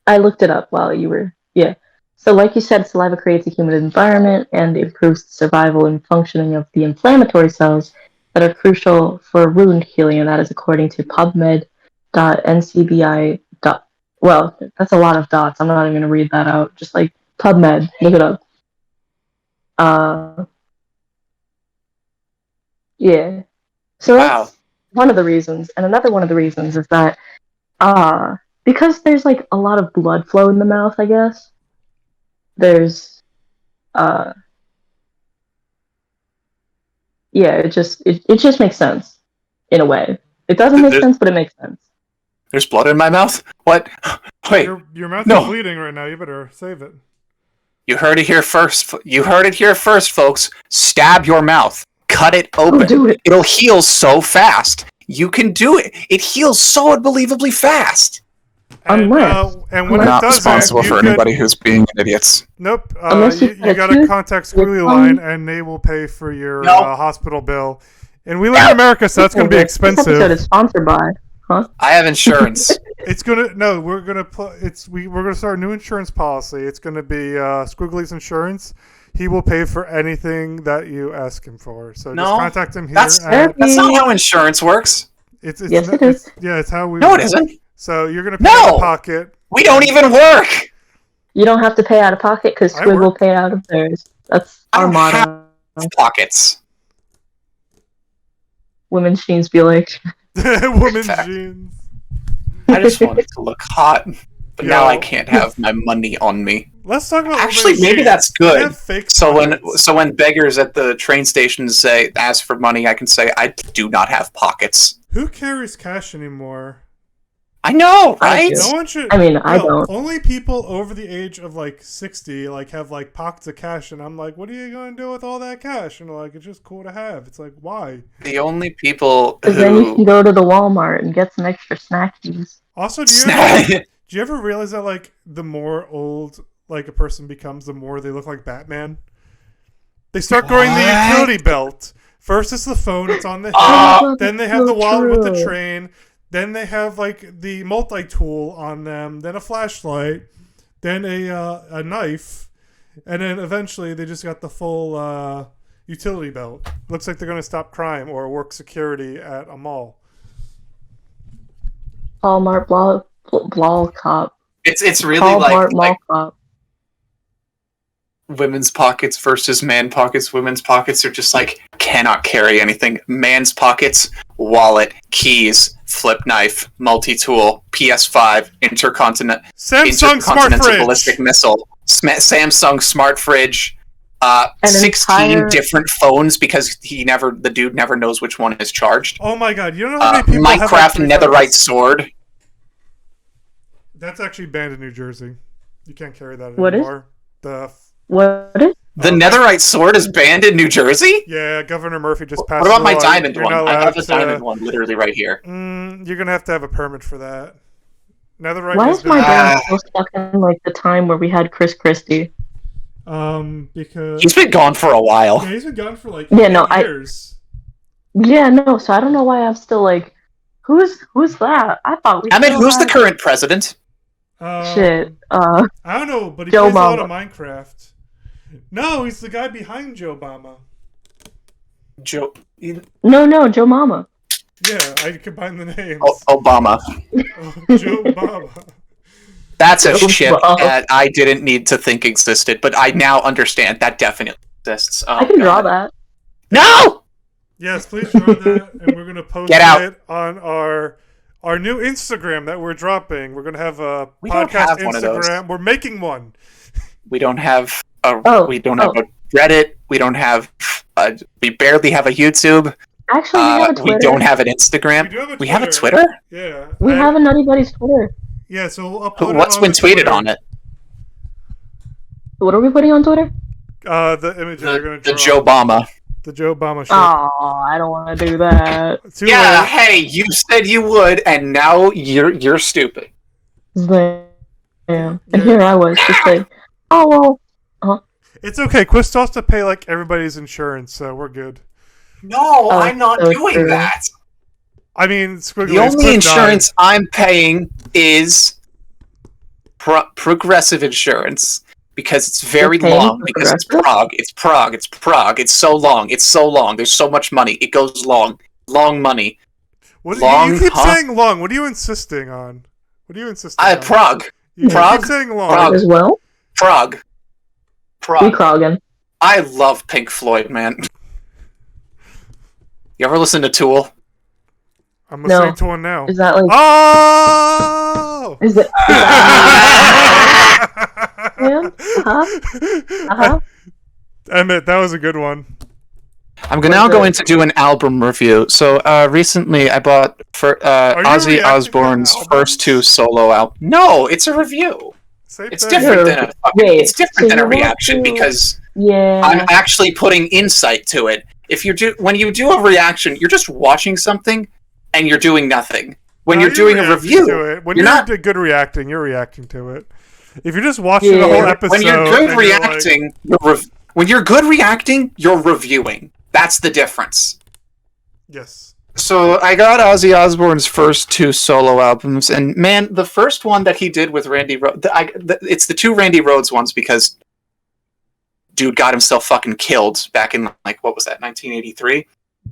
I looked it up while you were. Yeah. So, like you said, saliva creates a humid environment and improves the survival and functioning of the inflammatory cells that are crucial for wound healing, and that is according to PubMed.ncbi. Well, that's a lot of dots. I'm not even going to read that out. Just like PubMed, look it up. Yeah. So Wow. that's one of the reasons, and another one of the reasons is that because there's like a lot of blood flow in the mouth, I guess. There's it just makes sense in a way. It doesn't make sense, but it makes sense. There's blood in my mouth? What? Wait. Your mouth No. is bleeding right now. You better save it. You heard it here first. You heard it here first, folks. Stab your mouth. Cut it open. do it. It'll heal so fast. You can do it. It heals so unbelievably fast. And, Unless- and when We're it not does responsible that, for you could- anybody who's being idiots. Nope. Unless You you got got a to tooth, contact your Squiggly tongue- Line, and they will pay for your No. hospital bill. And we live in America, so that's going to be This episode expensive. is sponsored by, huh? I have insurance. It's gonna no. We're gonna we're gonna start a new insurance policy. It's gonna be Squiggly's Insurance. He will pay for anything that you ask him for. So No, just contact him here. That's at- that's not how insurance works. it's Yes, it is. yeah, it's how we. No, it isn't. So you're gonna pay No! out of pocket. We don't even work. You don't have to pay out of pocket because I Squig will work. pay out of theirs. That's I our don't motto. have pockets. Women's jeans be like, Women's Fact. jeans. I just wanted to look hot, but now Yo. I can't have my money on me. Let's talk about Actually, women's maybe jeans. that's They good. have fake So pockets. when beggars at the train station ask for money, I can say I do not have pockets. Who carries cash anymore? I know, I right? do. No one should. I mean, I no, don't. Only people over the age of like 60 have like pockets of cash, and I'm like, what are you gonna do with all that cash? And like, it's just cool to have. It's like, why? The only people because then you can who go to the Walmart and get some extra snackies. Also, snack. do you ever realize that like the more old like a person becomes, the more they look like Batman? They start growing the What? utility belt. First, it's the phone. It's on the hip. Oh, Then they have the wallet with the true. train. Then they have like the multi-tool on them. Then a flashlight. Then a knife, and then eventually they just got the full utility belt. Looks like they're gonna stop crime or work security at a mall. Walmart Blah Cop. It's really Walmart like Mall Cop. women's pockets versus man pockets. Women's pockets are just like cannot carry anything. Man's pockets, wallet, keys, flip knife, multi-tool, PS5, Samsung smart intercontinental fridge. ballistic missile, Samsung smart fridge, An 16 entire- different phones because the dude never knows which one is charged. Oh my god, you don't know how many people have Minecraft like, netherite sword. That's actually banned in New Jersey. You can't carry that What is? anymore. What is? The netherite sword is banned in New Jersey? Yeah, Governor Murphy just passed. What about a my law. diamond You're one? not I have allowed a to- diamond one literally right here. You're gonna have a permit for that. Netherite. Why has is been- my brain still stuck in like the time where we had Chris Christie? Because He's been gone for a while. yeah, he's been gone for like Yeah, no, 8 years. Yeah, no. So I don't know why I'm still like, who's that? I thought we. I mean, still who's the had- current president? Shit. I don't know, but he Joe plays a lot of Mama. Minecraft. No, he's the guy behind Joe Obama. Joe No, Joe Mama. Yeah, I combine the names. Obama. Joe Obama. That's a Joe ship Obama. that I didn't need to think existed, but I now understand that definitely exists. Oh, I can draw God. that. No! Yes, please draw that, and we're gonna post Get out. it on our new Instagram that we're dropping. We're gonna have a We don't podcast have one of those. Instagram. We're making one. We don't have a Oh, we don't have a Reddit. We don't have we barely have a YouTube. Actually, we have a We Twitter. don't have an Instagram. We do have a We have a Twitter. Twitter? Yeah, We have a Nutty Buddies Twitter. Yeah, so we'll upload What's it on been the tweeted Twitter. on it? What are we putting on Twitter? The image that you're gonna The draw. Joe Obama. The Joe Obama shit. Oh, I don't want to do that. Too Yeah, late. hey, you said you would, and now you're stupid. Damn. And here I was just like, oh well. It's okay. Quist still has to pay like everybody's insurance, so we're good. No, I'm not so doing true. that. I mean, Squiggly, The only insurance I'm paying is progressive insurance because it's very You're paying long. Because it's Progressive? Prague. It's Prague. It's Prague. It's so long. It's so long. There's so much money. It goes long. Long money. What, long, you keep huh? saying long. What are you insisting on? What are you insisting on? Prague. You Prague? keep saying long. Prague. As well. Prague. We Prague. Krogan. I love Pink Floyd, man. You ever listen to Tool? I'm No. listening to one now. Is that like? Oh! Is it? Yeah. Uh-huh. Emmett, that was a good one. I'm now going to do an album review. So recently I bought you Ozzy reacting Osbourne's to albums? first 2 solo albums. No, it's a review. Same It's thing. different than a fucking, Wait, it's different so than a you want reaction to- because Yeah. I'm actually putting insight to it. When you do a reaction, you're just watching something and you're doing nothing. When No, you're doing a reacting review, to it. When you're you're not. good reacting, you're reacting to it. If you're just watching the Yeah. whole episode, When you're good and reacting, when you're good reacting, you're reviewing. That's the difference. yes. So I got Ozzy Osbourne's first 2 solo albums, and man, the first one that he did with Randy Rhoads, it's the 2 Randy Rhoads ones because dude got himself fucking killed back in like what was that, 1983?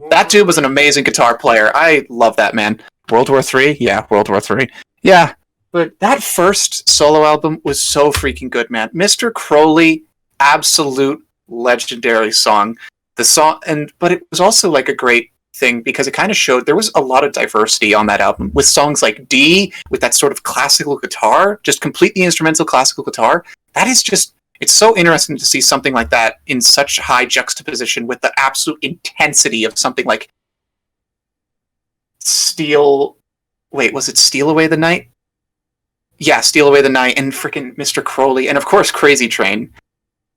That dude was an amazing guitar player. I love that man. World War III? Yeah, World War III. Yeah, but that first solo album was so freaking good, man. Mr. Crowley, absolute legendary song. But it was also like a great thing because it kind of showed there was a lot of diversity on that album with songs like D with that sort of classical guitar, just completely instrumental classical guitar. That is just, it's so interesting to see something like that in such high juxtaposition with the absolute intensity of something like Steal Away the Night? Yeah, Steal Away the Night and freaking Mr. Crowley and of course Crazy Train.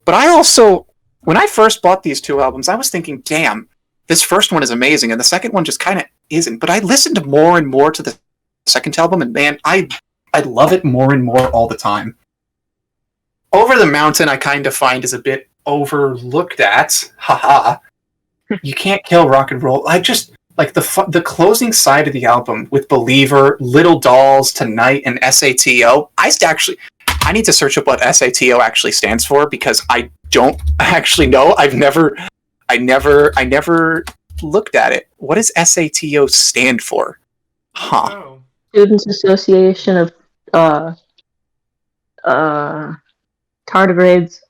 But I also, when I first bought these 2 albums, I was thinking, damn, this first one is amazing, and the second one just kind of isn't. But I listened more and more to the second album, and man, I love it more and more all the time. Over the Mountain, I kind of find is a bit overlooked at. Haha. You can't kill rock and roll. I just like the closing side of the album with Believer, Little Dolls, Tonight, and SATO. I need to search up what SATO actually stands for because I don't actually know. I never looked at it. What does SATO stand for? Huh. Oh. Students Association of Tardigrades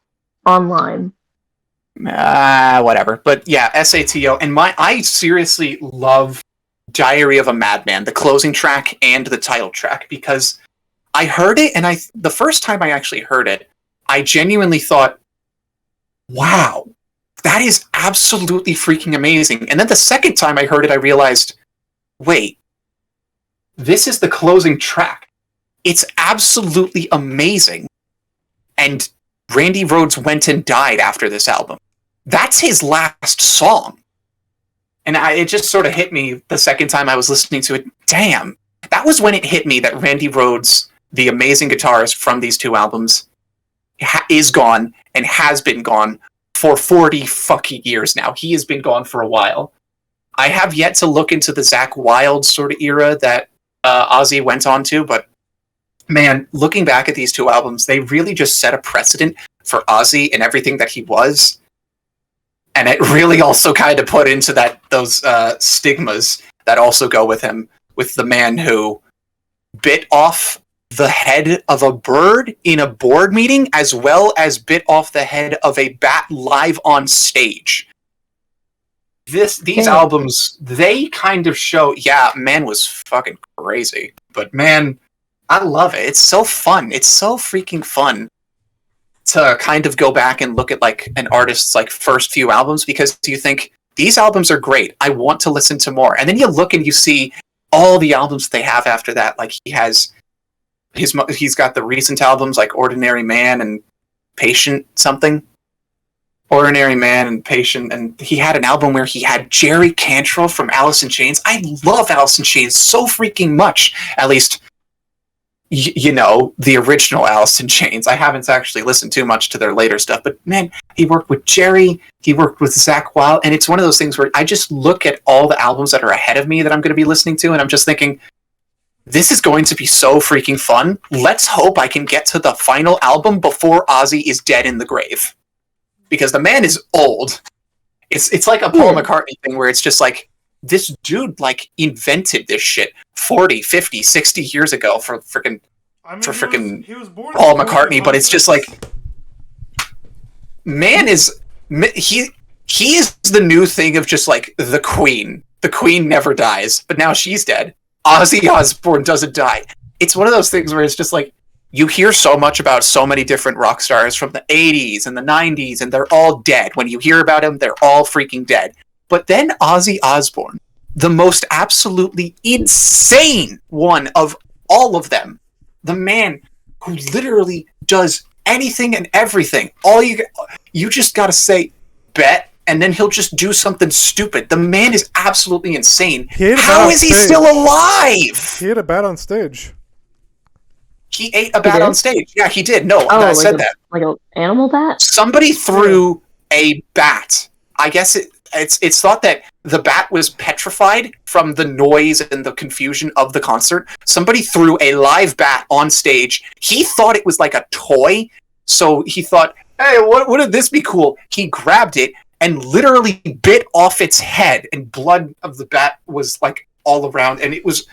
Online. Whatever. But yeah, SATO. And I seriously love Diary of a Madman, the closing track and the title track, because I heard it, and the first time I actually heard it, I genuinely thought, wow, that is absolutely freaking amazing. And then the second time I heard it, I realized, wait, this is the closing track. It's absolutely amazing. And Randy Rhoads went and died after this album. That's his last song. And it just sort of hit me the second time I was listening to it. Damn, that was when it hit me that Randy Rhoads, the amazing guitarist from these two albums, is gone and has been gone for 40 fucking years now. He has been gone for a while. I have yet to look into the Zakk Wylde sort of era that Ozzy went on to, but man, looking back at these two albums, they really just set a precedent for Ozzy and everything that he was. And it really also kind of put into those stigmas that also go with him, with the man who bit off the head of a bird in a board meeting, as well as bit off the head of a bat live on stage. These albums, they kind of show, yeah, man was fucking crazy. But man, I love it. It's so fun. It's so freaking fun to kind of go back and look at like an artist's like first few albums, because you think these albums are great. I want to listen to more. And then you look and you see all the albums they have after that. Like he's got the recent albums like Ordinary Man and Patient something. Ordinary Man and Patient, and he had an album where he had Jerry Cantrell from Alice in Chains. I love Alice in Chains so freaking much. At least, you know, the original Alice in Chains. I haven't actually listened too much to their later stuff, but man, he worked with Jerry, he worked with Zakk Wylde, and it's one of those things where I just look at all the albums that are ahead of me that I'm going to be listening to, and I'm just thinking, this is going to be so freaking fun. Let's hope I can get to the final album before Ozzy is dead in the grave. Because the man is old. It's like a Paul McCartney thing where it's just like, this dude like invented this shit 40, 50, 60 years ago for freaking Paul McCartney, but it's just like, man is he is the new thing of just like the Queen. The Queen never dies, but now she's dead. Ozzy Osbourne doesn't die. It's one of those things where it's just like, you hear so much about so many different rock stars from the 80s and the 90s, and they're all dead. When you hear about them, they're all freaking dead. But then Ozzy Osbourne, the most absolutely insane one of all of them, the man who literally does anything and everything. You just gotta say, bet, and then he'll just do something stupid. The man is absolutely insane. How is he still alive? He ate a bat on stage. He ate a bat on stage. Yeah, he did. No, I said that. Like an animal bat? Somebody threw a bat. I guess it's thought that the bat was petrified from the noise and the confusion of the concert. Somebody threw a live bat on stage. He thought it was like a toy, so he thought, hey, wouldn't this be cool? He grabbed it and literally bit off its head, and blood of the bat was like all around, and it was...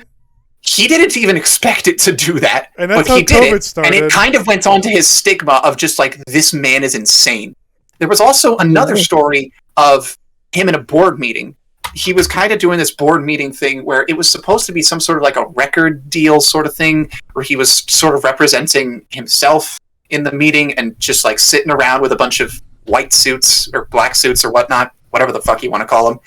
He didn't even expect it to do that, and that's but he did it, started. And it kind of went on to his stigma of just like, this man is insane. There was also another story of him in a board meeting. He was kind of doing this board meeting thing where it was supposed to be some sort of like a record deal sort of thing, where he was sort of representing himself in the meeting and just like sitting around with a bunch of white suits or black suits or whatnot, whatever the fuck you want to call them.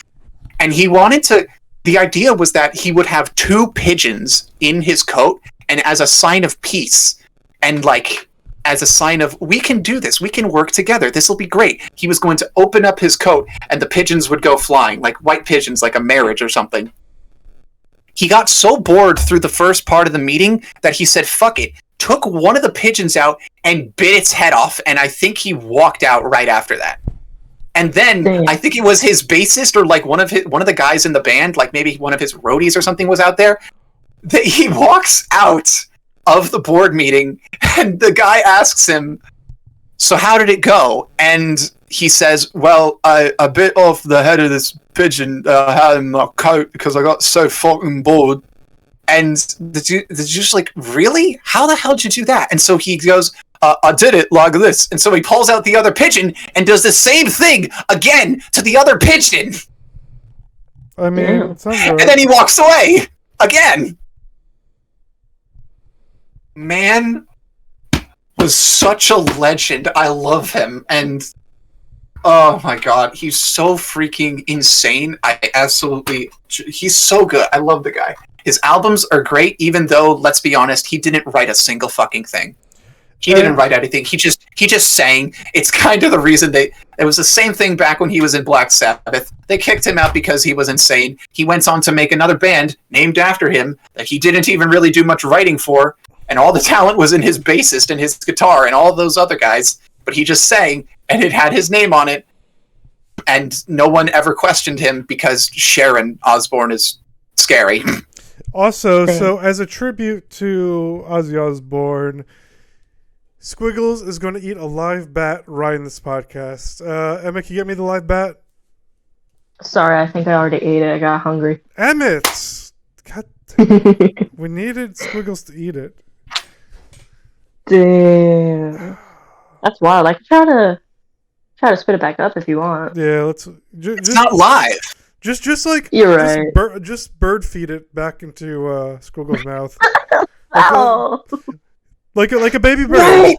And he wanted to... The idea was that he would have 2 pigeons in his coat, and as a sign of peace, and like as a sign of, we can do this, we can work together, this will be great. He was going to open up his coat, and the pigeons would go flying, like white pigeons, like a marriage or something. He got so bored through the first part of the meeting that he said, fuck it, took one of the pigeons out and bit its head off, and I think he walked out right after that. And then I think it was his bassist or like one of the guys in the band, like maybe one of his roadies or something was out there. He walks out of the board meeting and the guy asks him, so how did it go? And he says, well, I bit off the head of this pigeon I had in my coat because I got so fucking bored. And the dude's just like, really? How the hell did you do that? And so he goes, I did it like this. And so he pulls out the other pigeon and does the same thing again to the other pigeon. I mean, Damn. it sounds And right. then he walks away again. Man was such a legend. I love him, and oh my god, he's so freaking insane. He's so good. I love the guy. His albums are great, even though, let's be honest, he didn't write a single fucking thing. He didn't write anything. He just sang. It's kind of the reason it was the same thing back when he was in Black Sabbath. They kicked him out because he was insane. He went on to make another band named after him that he didn't even really do much writing for, and all the talent was in his bassist and his guitar and all those other guys, but he just sang, and it had his name on it, and no one ever questioned him because Sharon Osbourne is scary. Also, so as a tribute to Ozzy Osbourne, Squiggles is going to eat a live bat right in this podcast. Emmett, can you get me the live bat? Sorry, I think I already ate it. I got hungry. Emmett! God, we needed Squiggles to eat it. Damn. That's wild. I can try to spit it back up if you want. Yeah, let's. It's not live. Just like You're right. Just bird feed it back into Squiggles' mouth. Ow! Like a baby bird.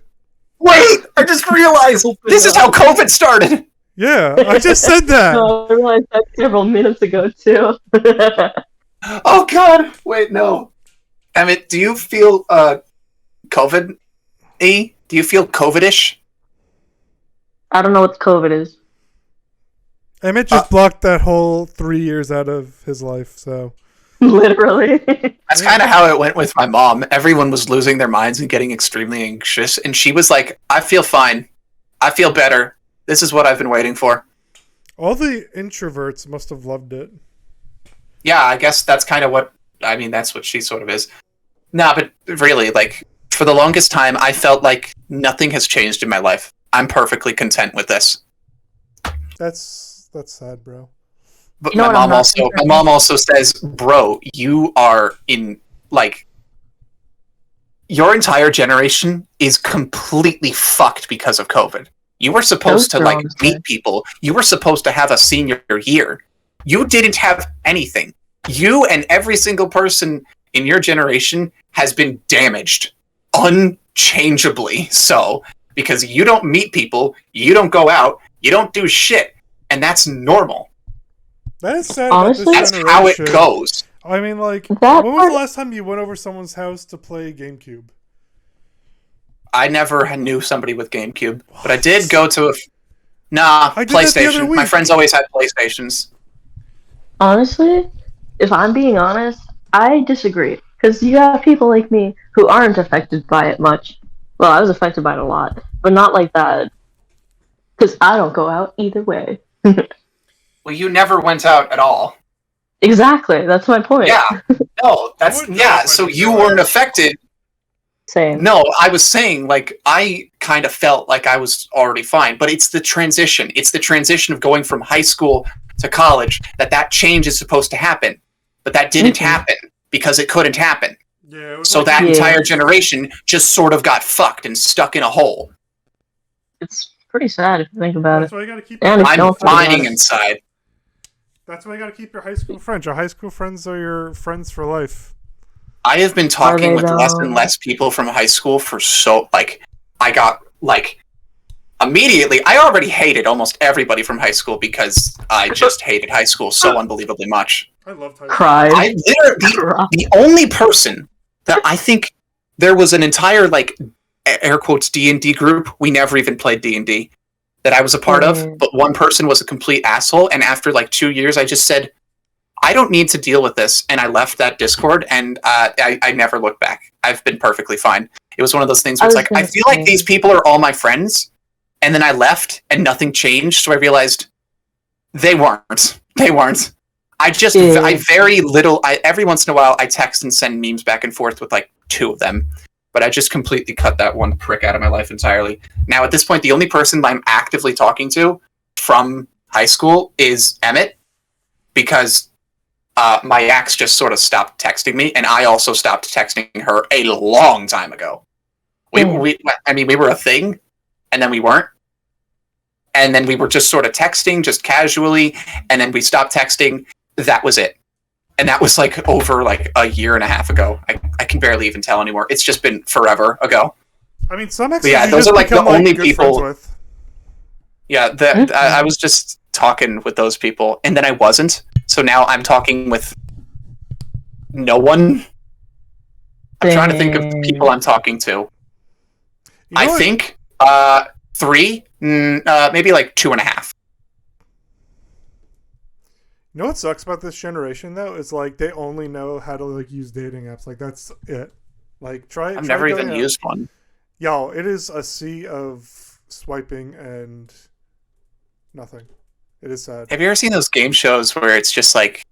Wait! I just realized this is how COVID started. Yeah, I just said that. No, I realized that several minutes ago too. Oh god! Wait, no. Emmett, do you feel COVID-y? Do you feel COVID-ish? I don't know what COVID is. Emmett just blocked that whole 3 years out of his life, so. Literally. That's kind of how it went with my mom. Everyone was losing their minds and getting extremely anxious, and she was like, I feel fine. I feel better. This is what I've been waiting for. All the introverts must have loved it. Yeah, I guess that's kind of that's what she sort of is. Nah, but really, like, for the longest time, I felt like nothing has changed in my life. I'm perfectly content with this. That's sad, bro. But You know my what I'm not mom also says, bro, you are in, like, your entire generation is completely fucked because of COVID. You were supposed to, like, meet people. You were supposed to have a senior year. You didn't have anything. You and every single person in your generation has been damaged unchangeably so, because you don't meet people, you don't go out, you don't do shit, and that's normal. That is sad. Honestly, about this That's how it generation. goes. I mean, like, That when was part- the last time you went over someone's house to play GameCube? I never knew somebody with GameCube, but I did go to I did that the other PlayStation. My week. friends always had PlayStations. Honestly, if I'm being honest, I disagree. Because you have people like me who aren't affected by it much. Well, I was affected by it a lot, but not like that. Because I don't go out either way. Well, you never went out at all. Exactly, that's my point. Yeah. No, that's wouldn't know if I so did you that. weren't affected. Same. No, I was saying, like, I kind of felt like I was already fine, but it's the transition. It's the transition of going from high school to college that change is supposed to happen. But that didn't happen because it couldn't happen. Yeah. It was So like- that Yeah. entire generation just sort of got fucked and stuck in a hole. It's pretty sad if you think about That's it. why you gotta keep. And if you I'm don't think about dying it. inside. That's why you gotta keep your high school friends. Your high school friends are your friends for life. I have been talking they with less and though? less people from high school for I got, like, immediately, I already hated almost everybody from high school because I just hated high school so unbelievably much. I loved high school. Cried. I literally, the only person that I think there was an entire, like, air quotes D&D group, we never even played D&D, that I was a part of, Mm. but one person was a complete asshole, and after, like, 2 years, I just said, I don't need to deal with this, and I left that Discord, and I never looked back. I've been perfectly fine. It was one of those things where it's like, I feel like these people are all my friends, and then I left, and nothing changed, so I realized they weren't. They weren't. I very little, every once in a while, I text and send memes back and forth with, like, 2 of them, but I just completely cut that one prick out of my life entirely. Now, at this point, the only person that I'm actively talking to from high school is Emmett, because my ex just sort of stopped texting me, and I also stopped texting her a long time ago. We were a thing, and then we weren't. And then we were just sort of texting, just casually, and then we stopped texting, that was it. And that was like over like a year and a half ago. I can barely even tell anymore. It's just been forever ago. I mean, some exes Yeah, you those just are like the become, only good people- friends with. Yeah, I was just talking with those people, and then I wasn't. So now I'm talking with no one. I'm trying to think of the people I'm talking to. You know I what? think 3, maybe like 2.5. You know what sucks about this generation though? Is like they only know how to like use dating apps. Like that's it. Like try. I've never going even out. used one. Y'all, it is a sea of swiping and nothing. It is sad. Have you ever seen those game shows where it's just like,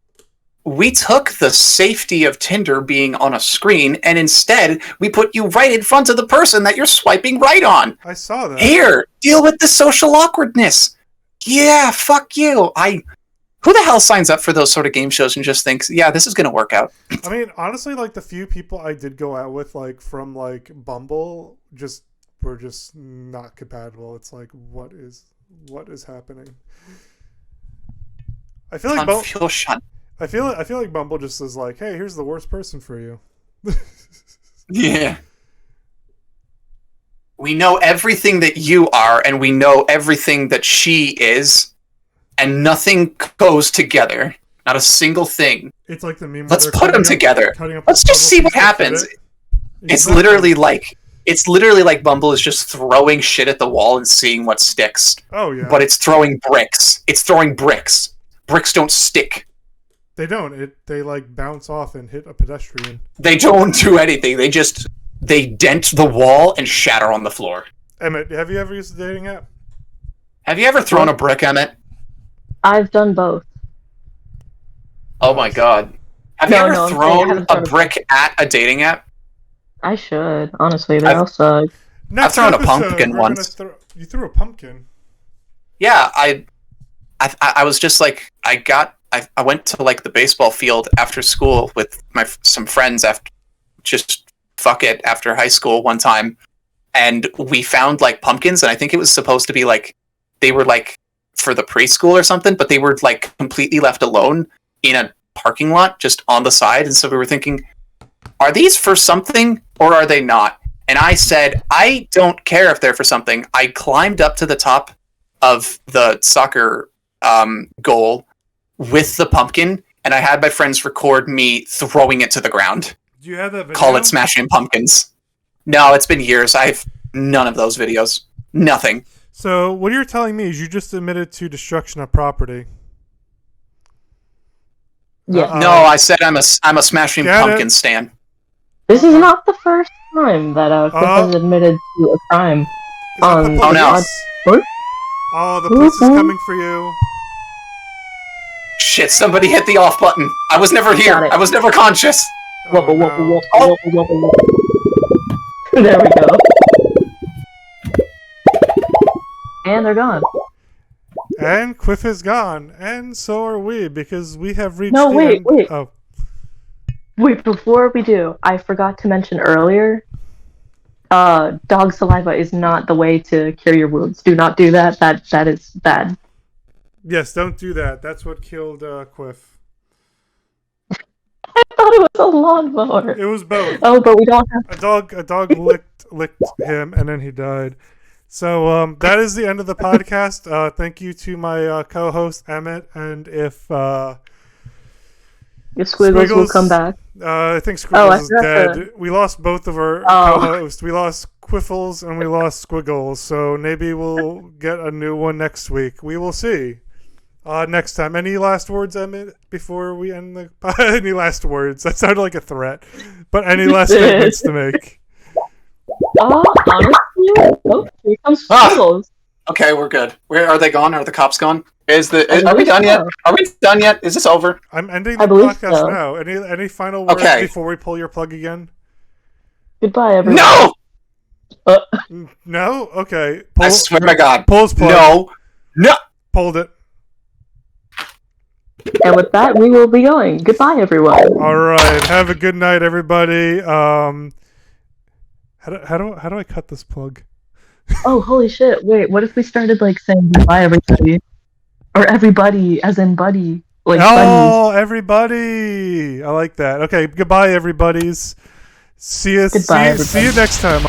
we took the safety of Tinder being on a screen, and instead we put you right in front of the person that you're swiping right on. I saw that. Here, deal with the social awkwardness. Yeah, fuck you. Who the hell signs up for those sort of game shows and just thinks, yeah, this is going to work out? I mean, honestly, like the few people I did go out with, like from like Bumble, were just not compatible. It's like, what is happening? I feel like Confusion. I feel like Bumble just is like, hey, here's the worst person for you. Yeah. We know everything that you are, and we know everything that she is, and nothing goes together. Not a single thing. It's like the meme. Let's put them together. Let's just see what happens. It's literally like Bumble is just throwing shit at the wall and seeing what sticks. Oh yeah. But it's throwing bricks. It's throwing bricks. Bricks don't stick. They don't. They like bounce off and hit a pedestrian. They don't do anything. They dent the wall and shatter on the floor. Emmett, have you ever used a dating app? Have you ever thrown a brick, Emmett? I've done both. Oh my god. Have you No, ever no, I thrown haven't a thrown a brick at a dating app? I should, honestly. They I've- all suck. Next thrown a episode, pumpkin we're once. You threw a pumpkin. Yeah, I was just like, I went to like the baseball field after school with some friends after high school one time, and we found like pumpkins, and I think it was supposed to be like they were like for the preschool or something, but they were like completely left alone in a parking lot just on the side, and so we were thinking, are these for something or are they not? And I said, I don't care if they're for something. I climbed up to the top of the soccer goal with the pumpkin, and I had my friends record me throwing it to the ground. Do you have that video? Call it Smashing Pumpkins. No, it's been years. I have none of those videos. Nothing. So what you're telling me is you just admitted to destruction of property. Yeah. No, I said I'm a Smashing Get Pumpkin it. stan. This is not the first time that Chris Oh. has admitted to a crime. Is that the Oh, no. police? What? Oh, the police is coming for you. Shit, somebody hit the off button. I was never here. Got it. I was never conscious. Oh, Wubba, wubba, no. wubba, wubba, wubba, wubba. There we go. And they're gone. And Quiff is gone, and so are we, because we have reached No, the wait, end. wait. Oh, Wait, before we do, I forgot to mention earlier, dog saliva is not the way to cure your wounds. Do not do that. That is bad. yes, don't do that. That's what killed Quiff. I thought it was a lawnmower. It was both. Oh, but we don't have. A dog licked him, and then he died. So that is the end of the podcast. Thank you to my co-host Emmett, and if Squiggles will come back. I think Squiggles is forgot dead. We lost both of our Oh. co-hosts. We lost Quiffles and we lost Squiggles. So maybe we'll get a new one next week. We will see. Next time. Any last words, Emmett, before we end the any last words? That sounded like a threat. But any last statements to make? Honestly, oh, here comes Ah. Squiggles. Okay, we're good. Where are they gone? Are the cops gone? Are we believe done yet? so. Are we done yet? Is this over? I'm ending I the believe podcast so. now. Any final words Okay. before we pull your plug again? Goodbye, everyone. No! No? Okay. I swear to God. Pull's plug. No. No! Pulled it. And with that, we will be going. Goodbye, everyone. All right. Have a good night, everybody. How do I cut this plug? Oh, holy shit. Wait, what if we started, like, saying goodbye, everybody? Or everybody, as in buddy. Like bunnies. Oh, everybody! I like that. Okay, goodbye, everybody's. See you. Goodbye, See you next time.